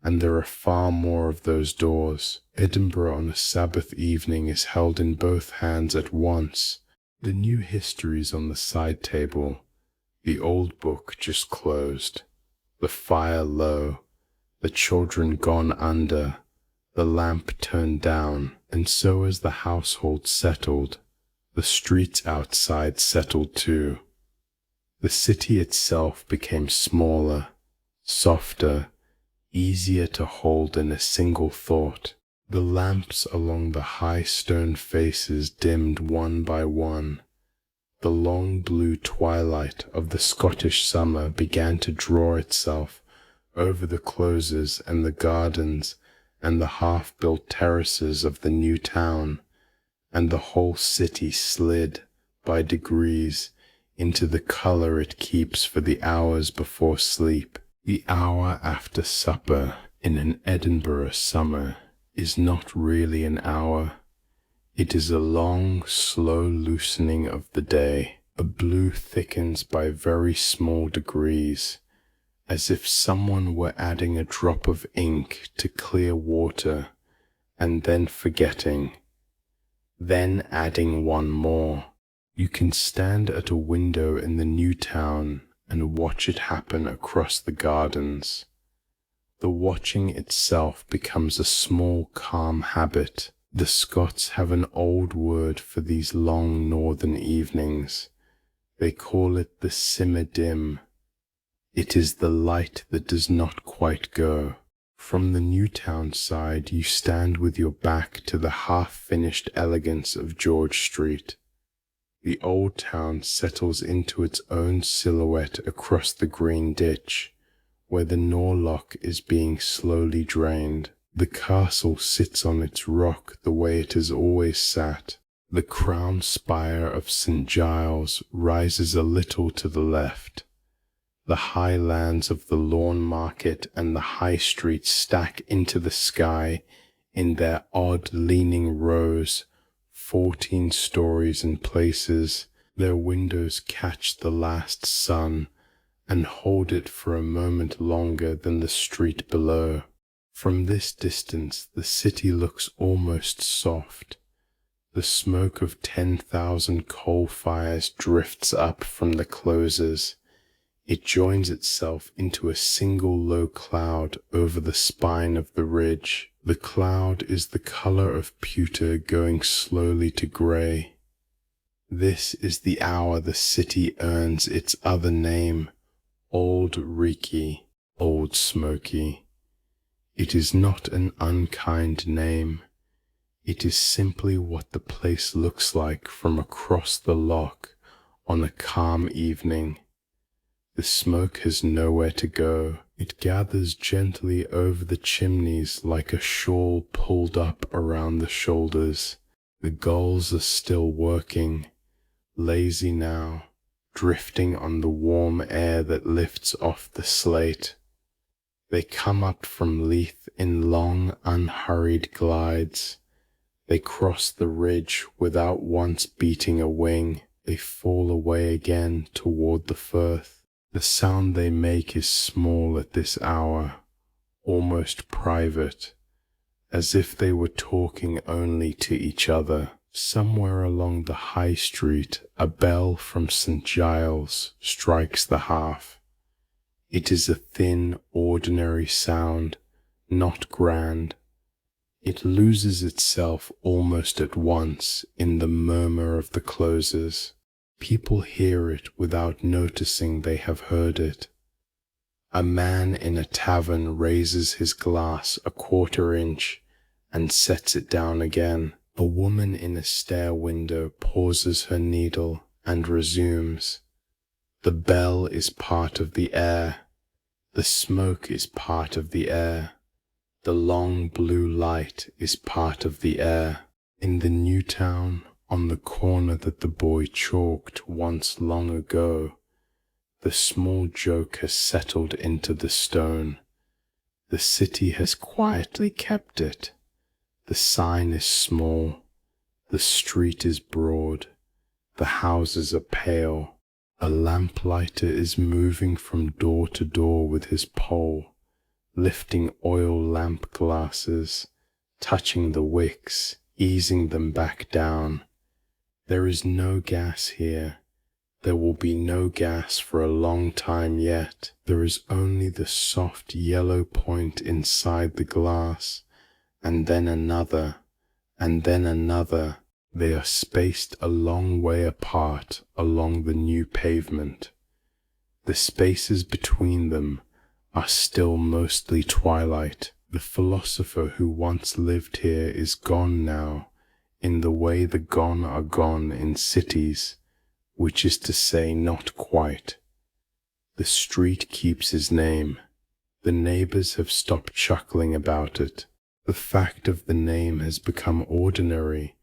[SPEAKER 1] and there are far more of those doors. Edinburgh on a Sabbath evening is held in both hands at once. The new histories on the side table, the old book just closed, the fire low, the children gone under, the lamp turned down, and so as the household settled, the streets outside settled too. The city itself became smaller, softer, easier to hold in a single thought. The lamps along the high stone faces dimmed one by one. The long blue twilight of the Scottish summer began to draw itself over the closes and the gardens and the half-built terraces of the new town, and the whole city slid, by degrees, into the colour it keeps for the hours before sleep. The hour after supper in an Edinburgh summer is not really an hour. It is a long, slow loosening of the day. A blue thickens by very small degrees, as if someone were adding a drop of ink to clear water, and then forgetting, then adding one more. You can stand at a window in the new town and watch it happen across the gardens. The watching itself becomes a small, calm habit. The Scots have an old word for these long northern evenings. They call it the simmer dim. It is the light that does not quite go. From the Newtown side you stand with your back to the half-finished elegance of George Street. The old town settles into its own silhouette across the green ditch, where the Norloch is being slowly drained. The castle sits on its rock the way it has always sat. The crown spire of St. Giles rises a little to the left. The high lands of the Lawn Market and the High Street stack into the sky in their odd leaning rows, 14 stories in places. Their windows catch the last sun and hold it for a moment longer than the street below. From this distance the city looks almost soft. The smoke of 10,000 coal fires drifts up from the closes. It joins itself into a single low cloud over the spine of the ridge. The cloud is the colour of pewter going slowly to grey. This is the hour the city earns its other name, Old Reekie, Old Smoky. It is not an unkind name. It is simply what the place looks like from across the loch on a calm evening. The smoke has nowhere to go. It gathers gently over the chimneys like a shawl pulled up around the shoulders. The gulls are still working, lazy now, drifting on the warm air that lifts off the slate. They come up from Leith in long, unhurried glides. They cross the ridge without once beating a wing. They fall away again toward the firth. The sound they make is small at this hour, almost private, as if they were talking only to each other. Somewhere along the high street, a bell from St. Giles strikes the half. It is a thin, ordinary sound, not grand. It loses itself almost at once in the murmur of the closes. People hear it without noticing they have heard it. A man in a tavern raises his glass a quarter-inch and sets it down again. A woman in a stair window pauses her needle and resumes. The bell is part of the air. The smoke is part of the air. The long blue light is part of the air. In the new town, on the corner that the boy chalked once long ago, the small joke has settled into the stone. The city has quietly kept it. The sign is small. The street is broad. The houses are pale. A lamplighter is moving from door to door with his pole, lifting oil lamp glasses, touching the wicks, easing them back down. There is no gas here. There will be no gas for a long time yet. There is only the soft yellow point inside the glass, and then another, and then another. They are spaced a long way apart along the new pavement. The spaces between them are still mostly twilight. The philosopher who once lived here is gone now, in the way the gone are gone in cities, which is to say not quite. The street keeps his name. The neighbours have stopped chuckling about it. The fact of the name has become ordinary,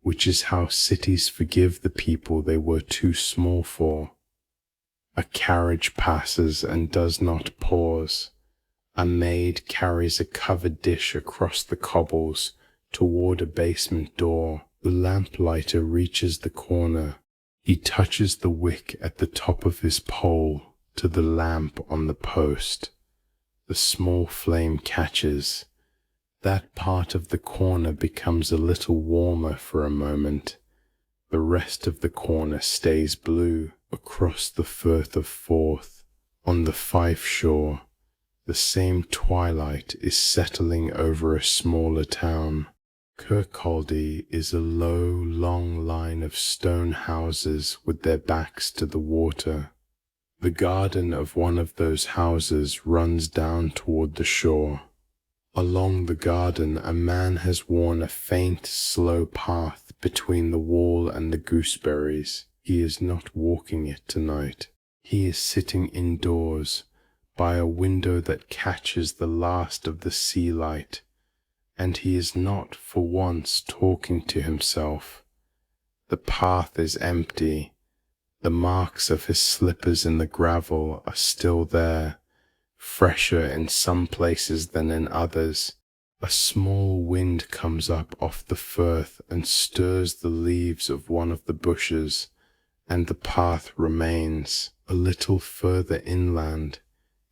[SPEAKER 1] which is how cities forgive the people they were too small for. A carriage passes and does not pause. A maid carries a covered dish across the cobbles toward a basement door. The lamplighter reaches the corner. He touches the wick at the top of his pole to the lamp on the post. The small flame catches. That part of the corner becomes a little warmer for a moment. The rest of the corner stays blue. Across the Firth of Forth, on the Fife shore, the same twilight is settling over a smaller town. Kirkcaldy is a low, long line of stone houses with their backs to the water. The garden of one of those houses runs down toward the shore. Along the garden a man has worn a faint, slow path between the wall and the gooseberries. He is not walking it tonight. He is sitting indoors by a window that catches the last of the sea light, and he is not for once talking to himself. The path is empty. The marks of his slippers in the gravel are still there, fresher in some places than in others. A small wind comes up off the firth and stirs the leaves of one of the bushes, and the path remains. A little further inland,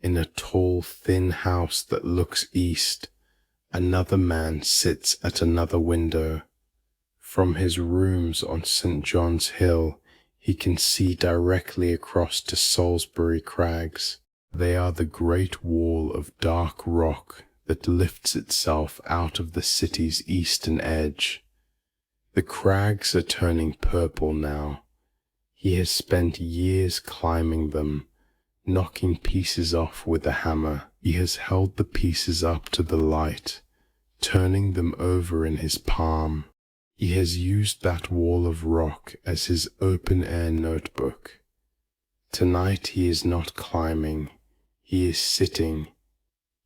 [SPEAKER 1] in a tall, thin house that looks east, another man sits at another window. From his rooms on St. John's Hill, he can see directly across to Salisbury Crags. They are the great wall of dark rock that lifts itself out of the city's eastern edge. The crags are turning purple now. He has spent years climbing them, knocking pieces off with a hammer. He has held the pieces up to the light, turning them over in his palm. He has used that wall of rock as his open-air notebook. Tonight he is not climbing. He is sitting.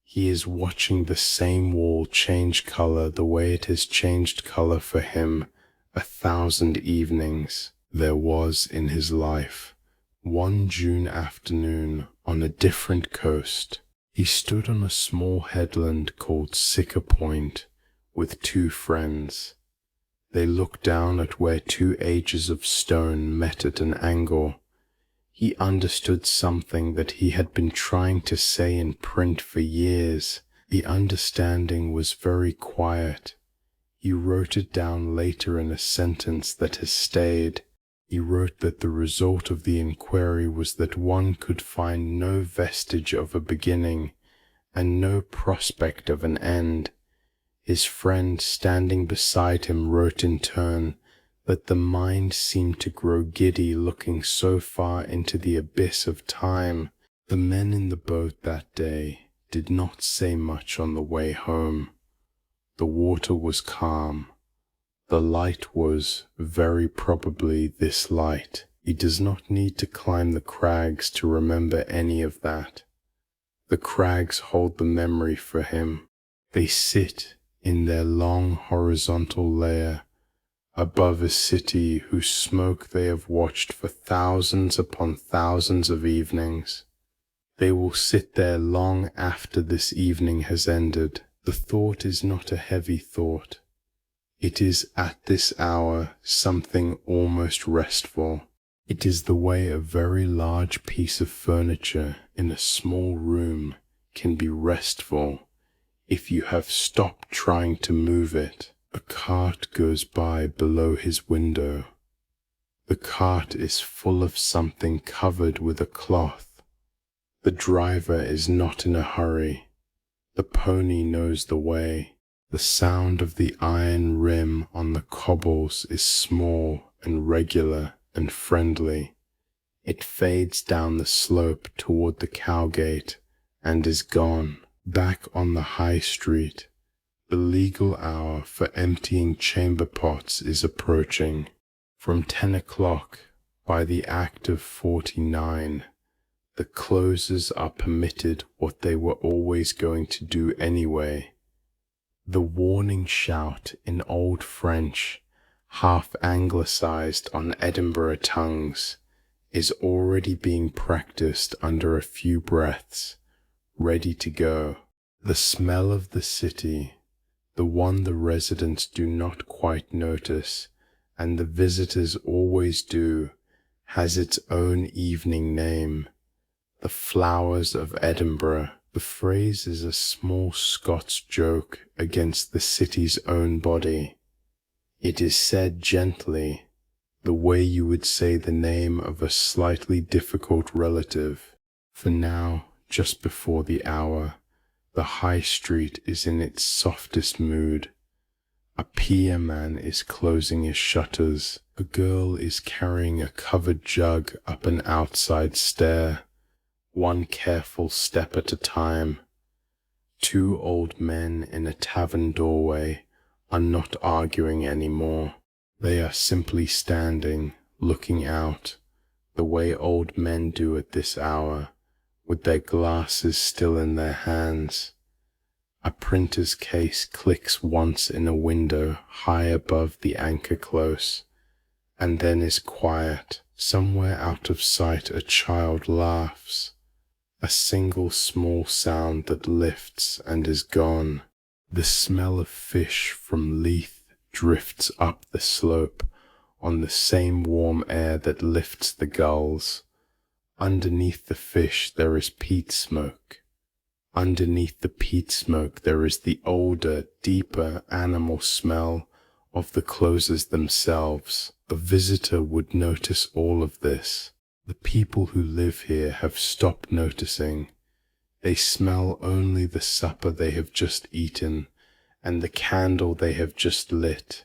[SPEAKER 1] He is watching the same wall change color the way it has changed color for him 1,000 evenings. There was in his life one June afternoon on a different coast. He stood on a small headland called Sicker Point with two friends. They looked down at where two ages of stone met at an angle. He understood something that he had been trying to say in print for years. The understanding was very quiet. He wrote it down later in a sentence that has stayed. He wrote that the result of the inquiry was that one could find no vestige of a beginning and no prospect of an end. His friend standing beside him wrote in turn that the mind seemed to grow giddy looking so far into the abyss of time. The men in the boat that day did not say much on the way home. The water was calm. The light was, very probably, this light. He does not need to climb the crags to remember any of that. The crags hold the memory for him. They sit in their long horizontal layer above a city whose smoke they have watched for thousands upon thousands of evenings. They will sit there long after this evening has ended. The thought is not a heavy thought. It is at this hour something almost restful. It is the way a very large piece of furniture in a small room can be restful if you have stopped trying to move it. A cart goes by below his window. The cart is full of something covered with a cloth. The driver is not in a hurry. The pony knows the way. The sound of the iron rim on the cobbles is small and regular and friendly. It fades down the slope toward the cowgate and is gone. Back on the high street, the legal hour for emptying chamber pots is approaching. From 10 o'clock, by the Act of 49, the closers are permitted what they were always going to do anyway. The warning shout in Old French, half anglicized on Edinburgh tongues, is already being practiced under a few breaths, ready to go. The smell of the city, the one the residents do not quite notice, and the visitors always do, has its own evening name, the flowers of Edinburgh. The phrase is a small Scots joke against the city's own body. It is said gently, the way you would say the name of a slightly difficult relative. For now, just before the hour, the high street is in its softest mood. A pier man is closing his shutters. A girl is carrying a covered jug up an outside stair, one careful step at a time. Two old men in a tavern doorway are not arguing anymore. They are simply standing, looking out, the way old men do at this hour, with their glasses still in their hands. A printer's case clicks once in a window high above the anchor close, and then is quiet. Somewhere out of sight a child laughs, a single small sound that lifts and is gone. The smell of fish from Leith drifts up the slope on the same warm air that lifts the gulls. Underneath the fish there is peat smoke. Underneath the peat smoke there is the older, deeper animal smell of the closers themselves. A visitor would notice all of this. The people who live here have stopped noticing. They smell only the supper they have just eaten, and the candle they have just lit,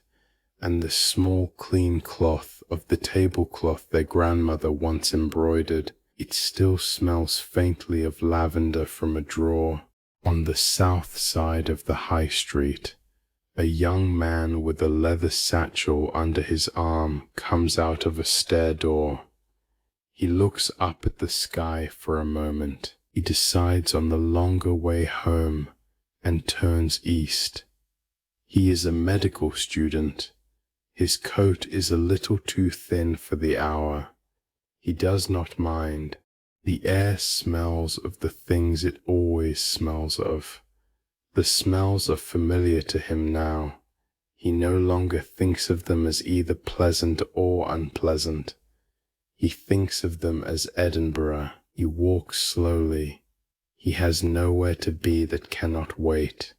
[SPEAKER 1] and the small clean cloth of the tablecloth their grandmother once embroidered. It still smells faintly of lavender from a drawer. On the south side of the high street, a young man with a leather satchel under his arm comes out of a stair door. He looks up at the sky for a moment. He decides on the longer way home and turns east. He is a medical student. His coat is a little too thin for the hour. He does not mind. The air smells of the things it always smells of. The smells are familiar to him now. He no longer thinks of them as either pleasant or unpleasant. He thinks of them as Edinburgh. He walks slowly. He has nowhere to be that cannot wait.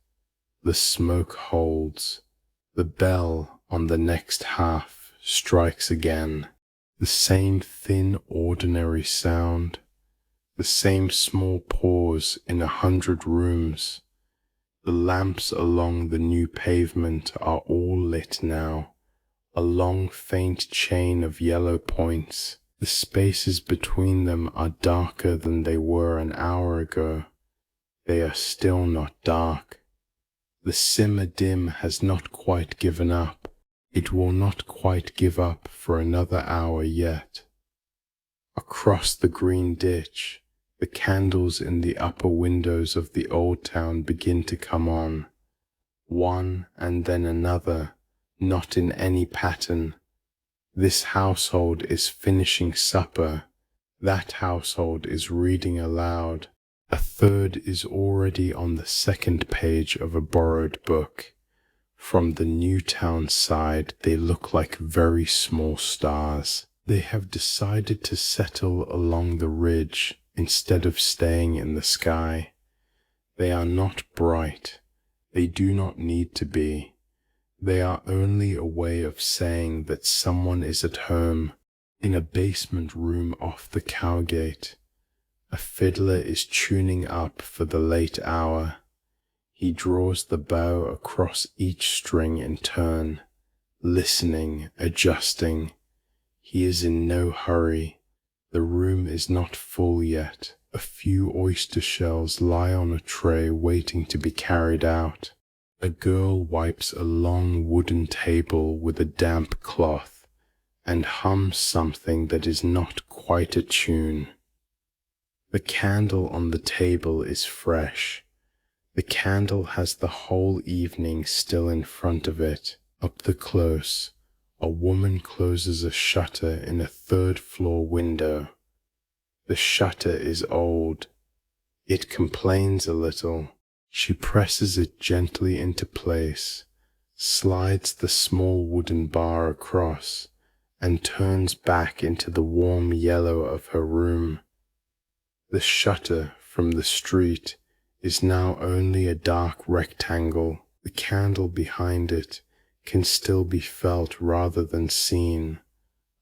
[SPEAKER 1] The smoke holds. The bell on the next half strikes again. The same thin, ordinary sound. The same small pause in 100 rooms. The lamps along the new pavement are all lit now, a long faint chain of yellow points. The spaces between them are darker than they were an hour ago. They are still not dark. The simmer dim has not quite given up. It will not quite give up for another hour yet. Across the green ditch, the candles in the upper windows of the old town begin to come on, one and then another, not in any pattern. This household is finishing supper. That household is reading aloud. A third is already on the second page of a borrowed book. From the new town side, they look like very small stars. They have decided to settle along the ridge instead of staying in the sky. They are not bright. They do not need to be. They are only a way of saying that someone is at home. In a basement room off the Cowgate, a fiddler is tuning up for the late hour. He draws the bow across each string in turn, listening, adjusting. He is in no hurry. The room is not full yet. A few oyster shells lie on a tray waiting to be carried out. A girl wipes a long wooden table with a damp cloth and hums something that is not quite a tune. The candle on the table is fresh. The candle has the whole evening still in front of it. Up the close, a woman closes a shutter in a third-floor window. The shutter is old. It complains a little. She presses it gently into place, slides the small wooden bar across, and turns back into the warm yellow of her room. The shutter from the street is now only a dark rectangle. The candle behind it can still be felt rather than seen,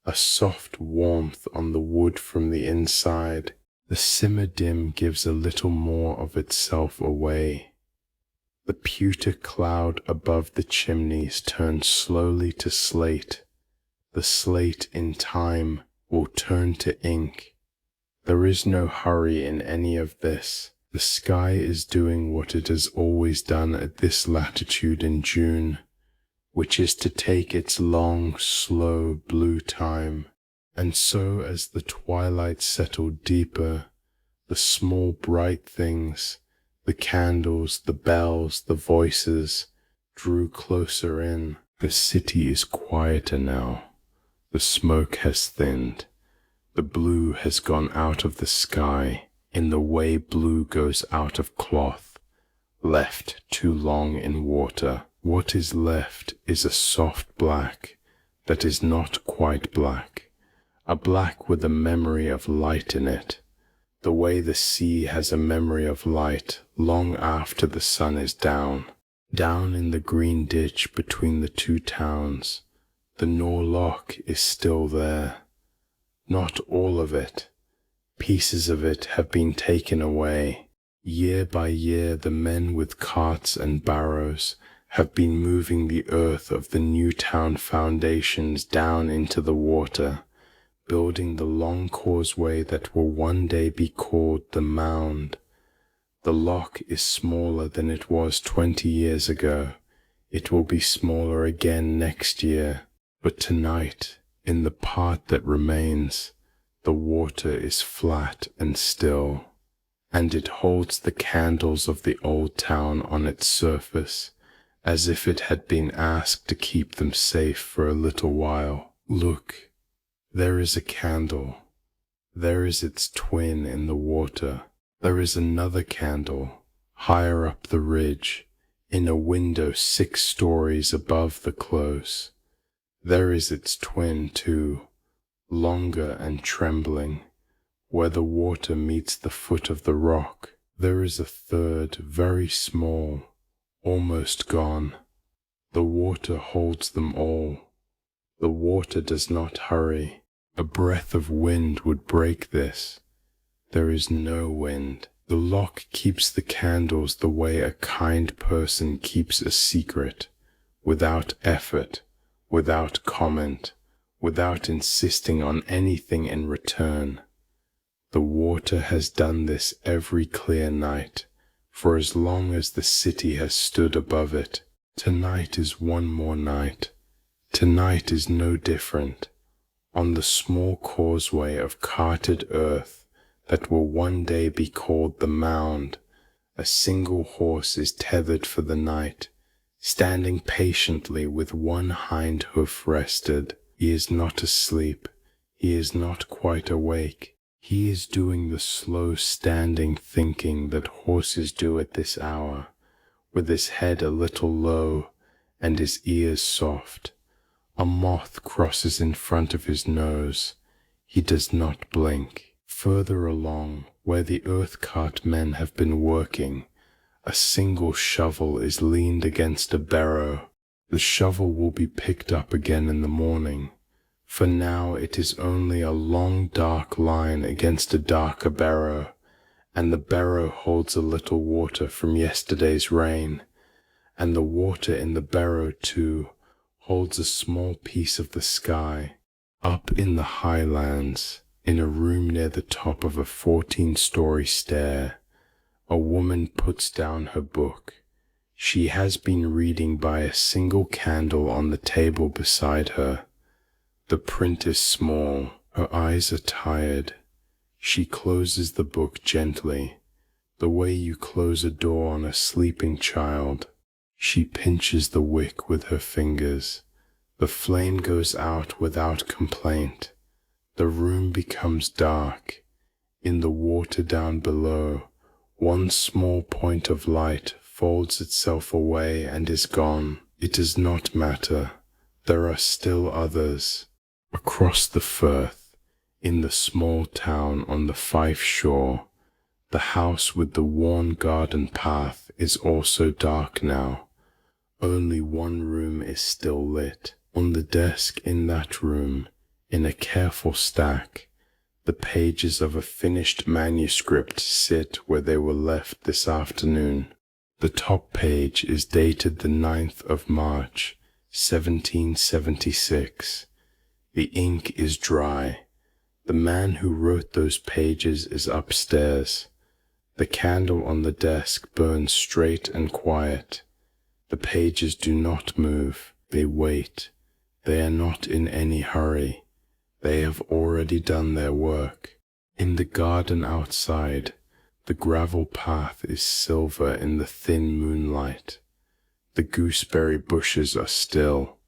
[SPEAKER 1] a soft warmth on the wood from the inside. The simmer dim gives a little more of itself away. The pewter cloud above the chimneys turns slowly to slate. The slate in time will turn to ink. There is no hurry in any of this. The sky is doing what it has always done at this latitude in June, which is to take its long, slow blue time. And so as the twilight settled deeper, the small bright things, the candles, the bells, the voices, drew closer in. The city is quieter now. The smoke has thinned. The blue has gone out of the sky in the way blue goes out of cloth, left too long in water. What is left is a soft black that is not quite black, a black with a memory of light in it, the way the sea has a memory of light long after the sun is down. Down in the green ditch between the two towns, the Nor Loch is still there. Not all of it. Pieces of it have been taken away. Year by year the men with carts and barrows have been moving the earth of the new town foundations down into the water, building the long causeway that will one day be called the Mound. The loch is smaller than it was 20 years ago. It will be smaller again next year. But tonight, in the part that remains, the water is flat and still, and it holds the candles of the old town on its surface, as if it had been asked to keep them safe for a little while. Look, there is a candle. There is its twin in the water. There is another candle, higher up the ridge, in a window 6 stories above the close. There is its twin too, longer and trembling, where the water meets the foot of the rock. There is a third, very small, almost gone. The water holds them all. The water does not hurry. A breath of wind would break this. There is no wind. The loch keeps the candles the way a kind person keeps a secret, without effort, without comment, without insisting on anything in return. The water has done this every clear night, for as long as the city has stood above it. Tonight is one more night. Tonight is no different. On the small causeway of carted earth that will one day be called the Mound, a single horse is tethered for the night, standing patiently with one hind hoof rested. He is not asleep. He is not quite awake. He is doing the slow standing thinking that horses do at this hour, with his head a little low and his ears soft. A moth crosses in front of his nose. He does not blink. Further along, where the earth cart men have been working, a single shovel is leaned against a barrow. The shovel will be picked up again in the morning, for now it is only a long dark line against a darker barrow, and the barrow holds a little water from yesterday's rain, and the water in the barrow too holds a small piece of the sky. Up in the highlands, in a room near the top of a 14-story stair, a woman puts down her book. She has been reading by a single candle on the table beside her. The print is small. Her eyes are tired. She closes the book gently, the way you close a door on a sleeping child. She pinches the wick with her fingers. The flame goes out without complaint. The room becomes dark. In the water down below, one small point of light folds itself away and is gone. It does not matter. There are still others. Across the firth, in the small town on the Fife shore, the house with the worn garden path is also dark now. Only one room is still lit. On the desk in that room, in a careful stack, the pages of a finished manuscript sit where they were left this afternoon. The top page is dated the 9th of March, 1776. The ink is dry. The man who wrote those pages is upstairs. The candle on the desk burns straight and quiet. The pages do not move. They wait. They are not in any hurry. They have already done their work. In the garden outside, the gravel path is silver in the thin moonlight. The gooseberry bushes are still.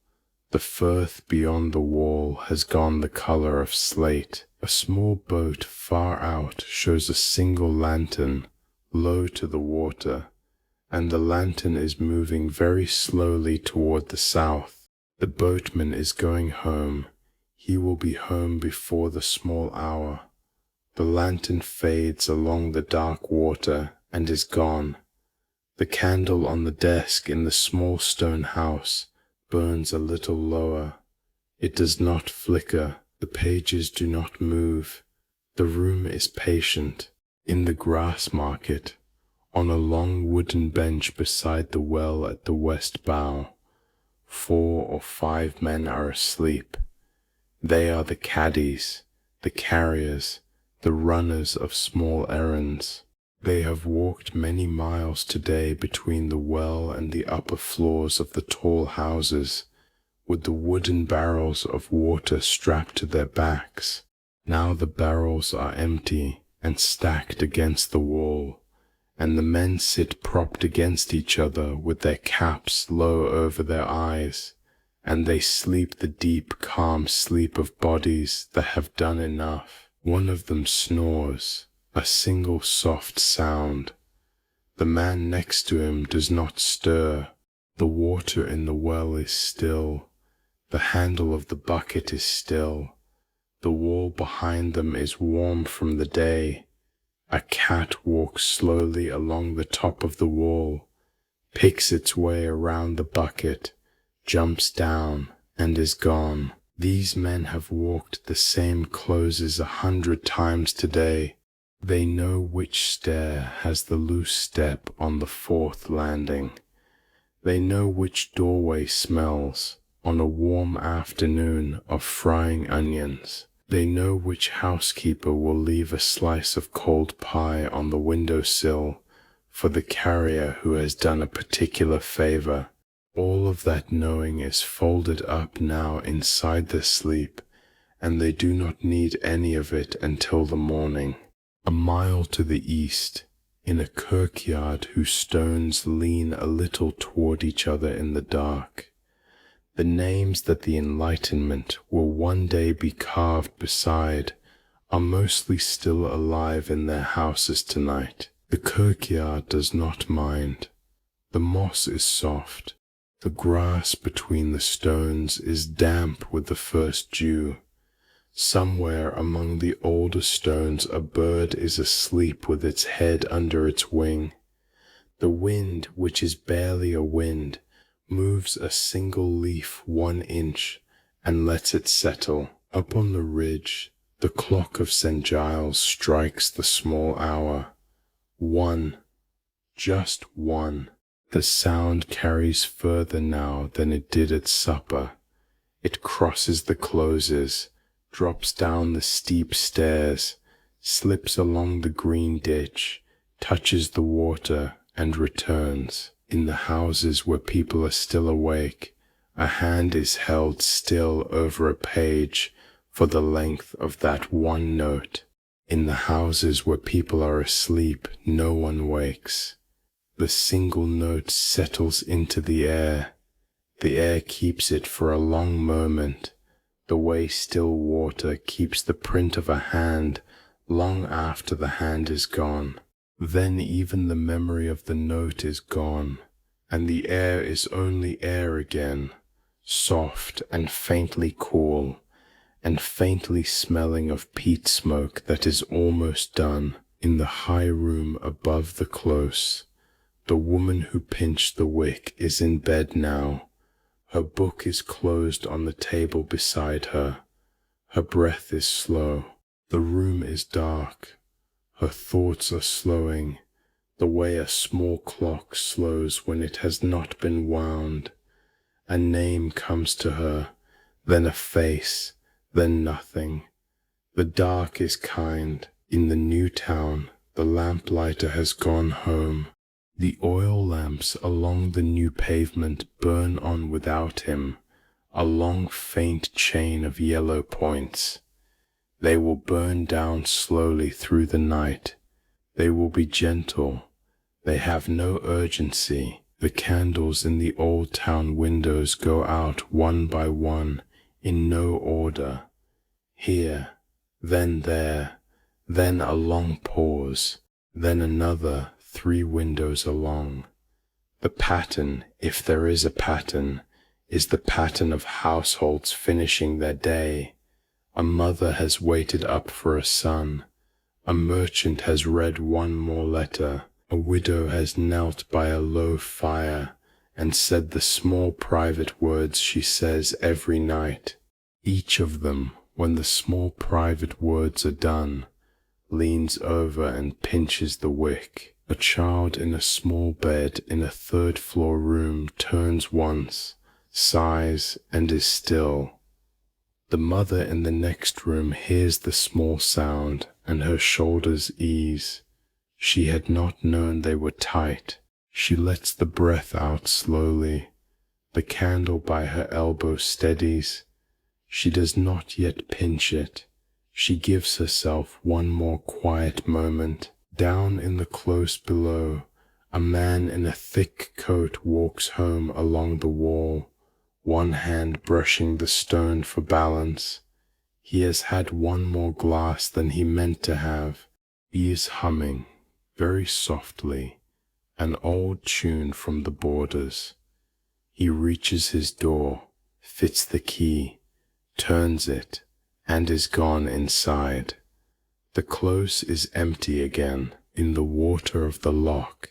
[SPEAKER 1] The firth beyond the wall has gone the color of slate. A small boat far out shows a single lantern, low to the water, and the lantern is moving very slowly toward the south. The boatman is going home. He will be home before the small hour. The lantern fades along the dark water and is gone. The candle on the desk in the small stone house burns a little lower. It does not flicker. The pages do not move. The room is patient. In the grass market, on a long wooden bench beside the well at the west bow, 4 or 5 men are asleep. They are the caddies, the carriers, the runners of small errands. They have walked many miles today between the well and the upper floors of the tall houses, with the wooden barrels of water strapped to their backs. Now the barrels are empty and stacked against the wall, and the men sit propped against each other with their caps low over their eyes, and they sleep the deep, calm sleep of bodies that have done enough. One of them snores, a single soft sound. The man next to him does not stir. The water in the well is still. The handle of the bucket is still. The wall behind them is warm from the day. A cat walks slowly along the top of the wall, picks its way around the bucket, jumps down, and is gone. These men have walked the same closes 100 times today. They know which stair has the loose step on the 4th landing. They know which doorway smells, on a warm afternoon of frying onions. They know which housekeeper will leave a slice of cold pie on the window-sill for the carrier who has done a particular favor. All of that knowing is folded up now inside their sleep, and they do not need any of it until the morning. A mile to the east, in a kirkyard whose stones lean a little toward each other in the dark, the names that the Enlightenment will one day be carved beside are mostly still alive in their houses tonight. The kirkyard does not mind. The moss is soft. The grass between the stones is damp with the first dew. Somewhere among the older stones a bird is asleep with its head under its wing. The wind, which is barely a wind, moves a single leaf 1 inch and lets it settle. Up on the ridge, the clock of St. Giles strikes the small hour. 1. Just 1. The sound carries further now than it did at supper. It crosses the closes, drops down the steep stairs, slips along the green ditch, touches the water, and returns. In the houses where people are still awake, a hand is held still over a page for the length of that one note. In the houses where people are asleep, no one wakes. The single note settles into the air. The air keeps it for a long moment, the way still water keeps the print of a hand long after the hand is gone. Then even the memory of the note is gone, and the air is only air again, soft and faintly cool, and faintly smelling of peat smoke that is almost done. In the high room above the close, the woman who pinched the wick is in bed now. Her book is closed on the table beside her. Her breath is slow. The room is dark. Her thoughts are slowing, the way a small clock slows when it has not been wound. A name comes to her, then a face, then nothing. The dark is kind. In the new town, the lamplighter has gone home. The oil lamps along the new pavement burn on without him, a long faint chain of yellow points. They will burn down slowly through the night. They will be gentle. They have no urgency. The candles in the old town windows go out one by one, in no order. Here, then there, then a long pause, then another 3 windows along. The pattern, if there is a pattern, is the pattern of households finishing their day. A mother has waited up for a son. A merchant has read one more letter. A widow has knelt by a low fire and said the small private words she says every night. Each of them, when the small private words are done, leans over and pinches the wick. A child in a small bed in a 3rd-floor room turns once, sighs, and is still. The mother in the next room hears the small sound, and her shoulders ease. She had not known they were tight. She lets the breath out slowly. The candle by her elbow steadies. She does not yet pinch it. She gives herself one more quiet moment. Down in the close below, a man in a thick coat walks home along the wall, one hand brushing the stone for balance. He has had one more glass than he meant to have. He is humming, very softly, an old tune from the borders. He reaches his door, fits the key, turns it, and is gone inside. The close is empty again. In the water of the loch,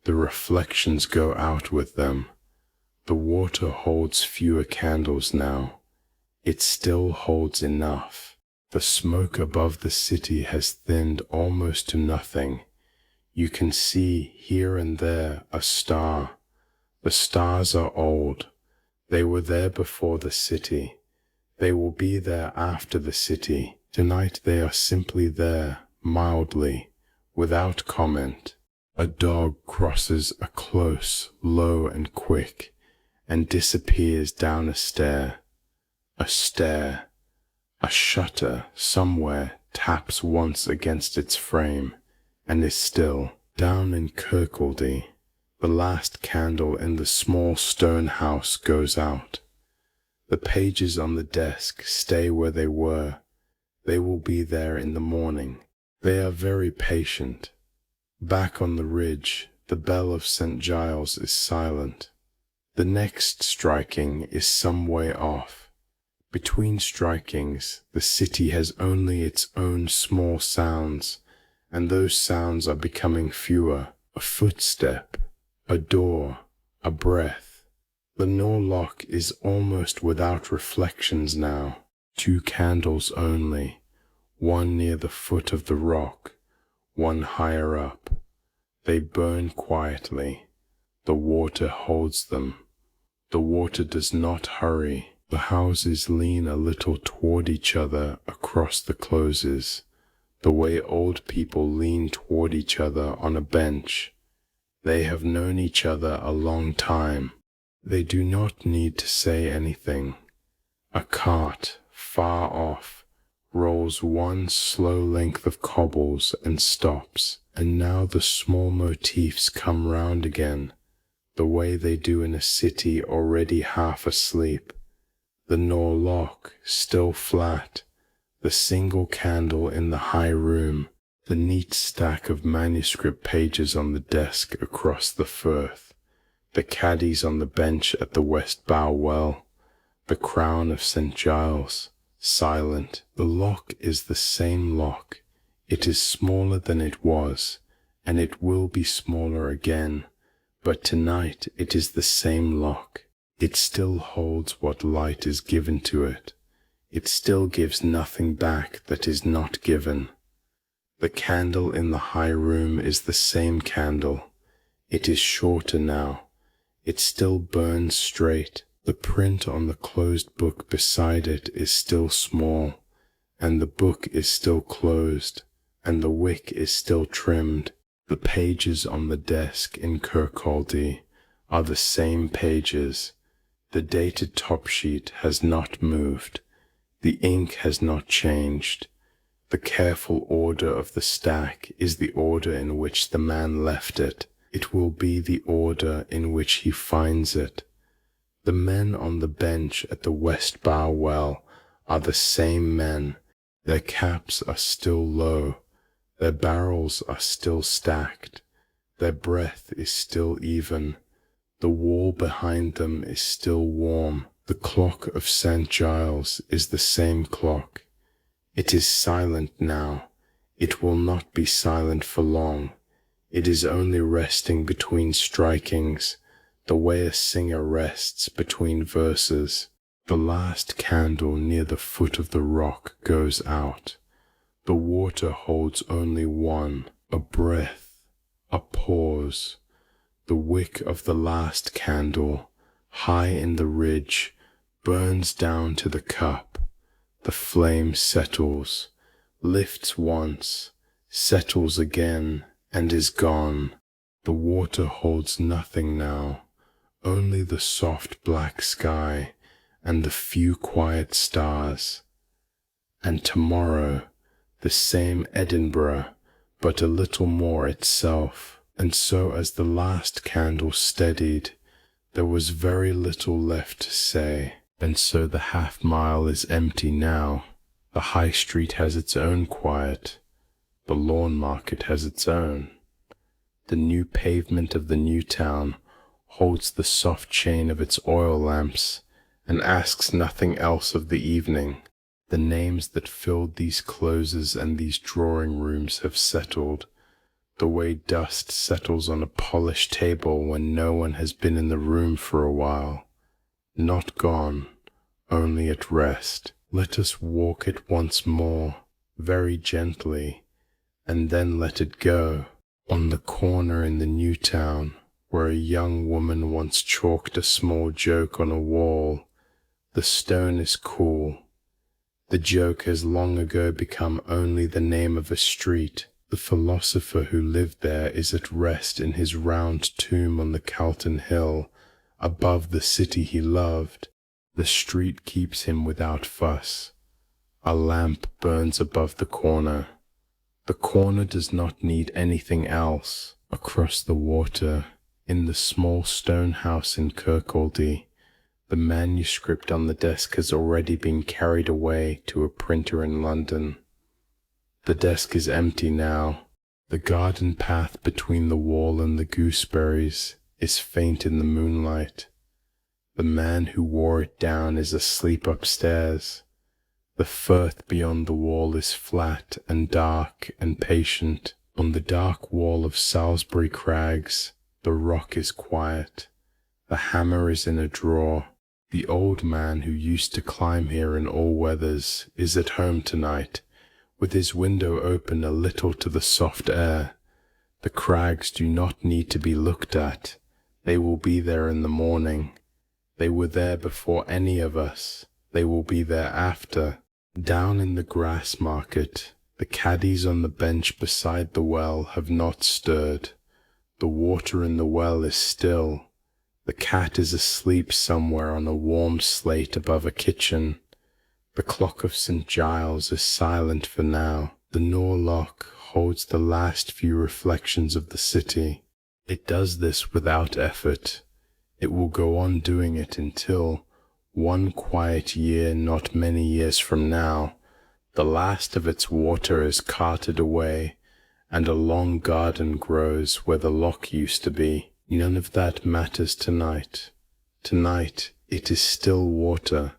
[SPEAKER 1] the reflections go out with them. The water holds fewer candles now. It still holds enough. The smoke above the city has thinned almost to nothing. You can see here and there a star. The stars are old. They were there before the city. They will be there after the city. Tonight they are simply there, mildly, without comment. A dog crosses a close, low and quick, and disappears down a stair. A stair. A shutter somewhere taps once against its frame, and is still. Down in Kirkcaldy, the last candle in the small stone house goes out. The pages on the desk stay where they were. They will be there in the morning. They are very patient. Back on the ridge, the bell of St. Giles is silent. The next striking is some way off. Between strikings, the city has only its own small sounds, and those sounds are becoming fewer. A footstep, a door, a breath. The door lock is almost without reflections now. 2 candles only, one near the foot of the rock, one higher up. They burn quietly. The water holds them. The water does not hurry. The houses lean a little toward each other across the closes, the way old people lean toward each other on a bench. They have known each other a long time. They do not need to say anything. A cart, far off, rolls one slow length of cobbles and stops, and now the small motifs come round again, the way they do in a city already half asleep. The door lock still flat, the single candle in the high room, the neat stack of manuscript pages on the desk across the firth, the caddies on the bench at the West Bow Well, the crown of St. Giles, silent. The lock is the same lock. It is smaller than it was, and it will be smaller again, but tonight it is the same lock. It still holds what light is given to it. It still gives nothing back that is not given. The candle in the high room is the same candle. It is shorter now. It still burns straight. The print on the closed book beside it is still small, and the book is still closed, and the wick is still trimmed. The pages on the desk in Kirkcaldy are the same pages. The dated top sheet has not moved. The ink has not changed. The careful order of the stack is the order in which the man left it. It will be the order in which he finds it. The men on the bench at the West Bow Well are the same men. Their caps are still low. Their barrels are still stacked. Their breath is still even. The wall behind them is still warm. The clock of St. Giles is the same clock. It is silent now. It will not be silent for long. It is only resting between strikings, the way a singer rests between verses. The last candle near the foot of the rock goes out. The water holds only one, a breath, a pause. The wick of the last candle, high in the ridge, burns down to the cup. The flame settles, lifts once, settles again, and is gone. The water holds nothing now, only the soft black sky and the few quiet stars. And tomorrow, the same Edinburgh, but a little more itself. And so as the last candle steadied, there was very little left to say. And so the half-mile is empty now. The High Street has its own quiet. The Lawn Market has its own. The new pavement of the new town holds the soft chain of its oil lamps, and asks nothing else of the evening. The names that filled these closes and these drawing rooms have settled, the way dust settles on a polished table when no one has been in the room for a while. Not gone, only at rest. Let us walk it once more, very gently, and then let it go. On the corner in the new town, where a young woman once chalked a small joke on a wall. The stone is cool. The joke has long ago become only the name of a street. The philosopher who lived there is at rest in his round tomb on the Calton Hill, above the city he loved. The street keeps him without fuss. A lamp burns above the corner. The corner does not need anything else. Across the water, in the small stone house in Kirkcaldy, the manuscript on the desk has already been carried away to a printer in London. The desk is empty now. The garden path between the wall and the gooseberries is faint in the moonlight. The man who wore it down is asleep upstairs. The firth beyond the wall is flat and dark and patient. On the dark wall of Salisbury Crags, the rock is quiet. The hammer is in a drawer. The old man who used to climb here in all weathers is at home tonight, with his window open a little to the soft air. The crags do not need to be looked at. They will be there in the morning. They were there before any of us. They will be there after. Down in the grass market, the caddies on the bench beside the well have not stirred. The water in the well is still. The cat is asleep somewhere on a warm slate above a kitchen. The clock of St. Giles is silent for now. The Nor Loch holds the last few reflections of the city. It does this without effort. It will go on doing it until, one quiet year not many years from now, the last of its water is carted away, and a long garden grows where the loch used to be. None of that matters tonight. Tonight it is still water,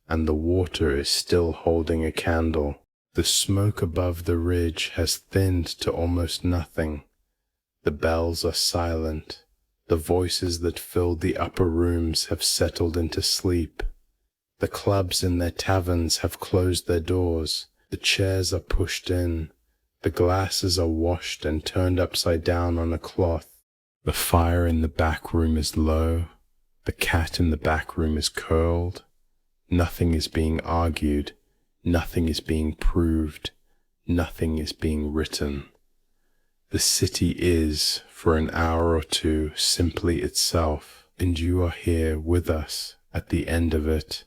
[SPEAKER 1] and the water is still holding a candle. The smoke above the ridge has thinned to almost nothing. The bells are silent. The voices that filled the upper rooms have settled into sleep. The clubs in their taverns have closed their doors. The chairs are pushed in. The glasses are washed and turned upside down on a cloth. The fire in the back room is low. The cat in the back room is curled. Nothing is being argued. Nothing is being proved. Nothing is being written. The city is, for an hour or two, simply itself, and you are here with us at the end of it.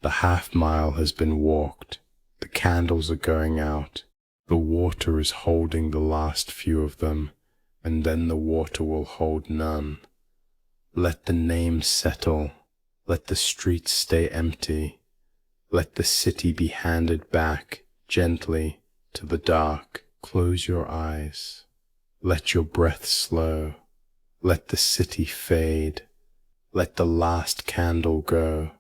[SPEAKER 1] The half-mile has been walked. The candles are going out. The water is holding the last few of them, and then the water will hold none. Let the names settle. Let the streets stay empty. Let the city be handed back, gently, to the dark. Close your eyes. Let your breath slow. Let the city fade. Let the last candle go.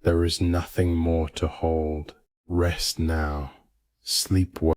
[SPEAKER 1] There is nothing more to hold. Rest now. Sleep well.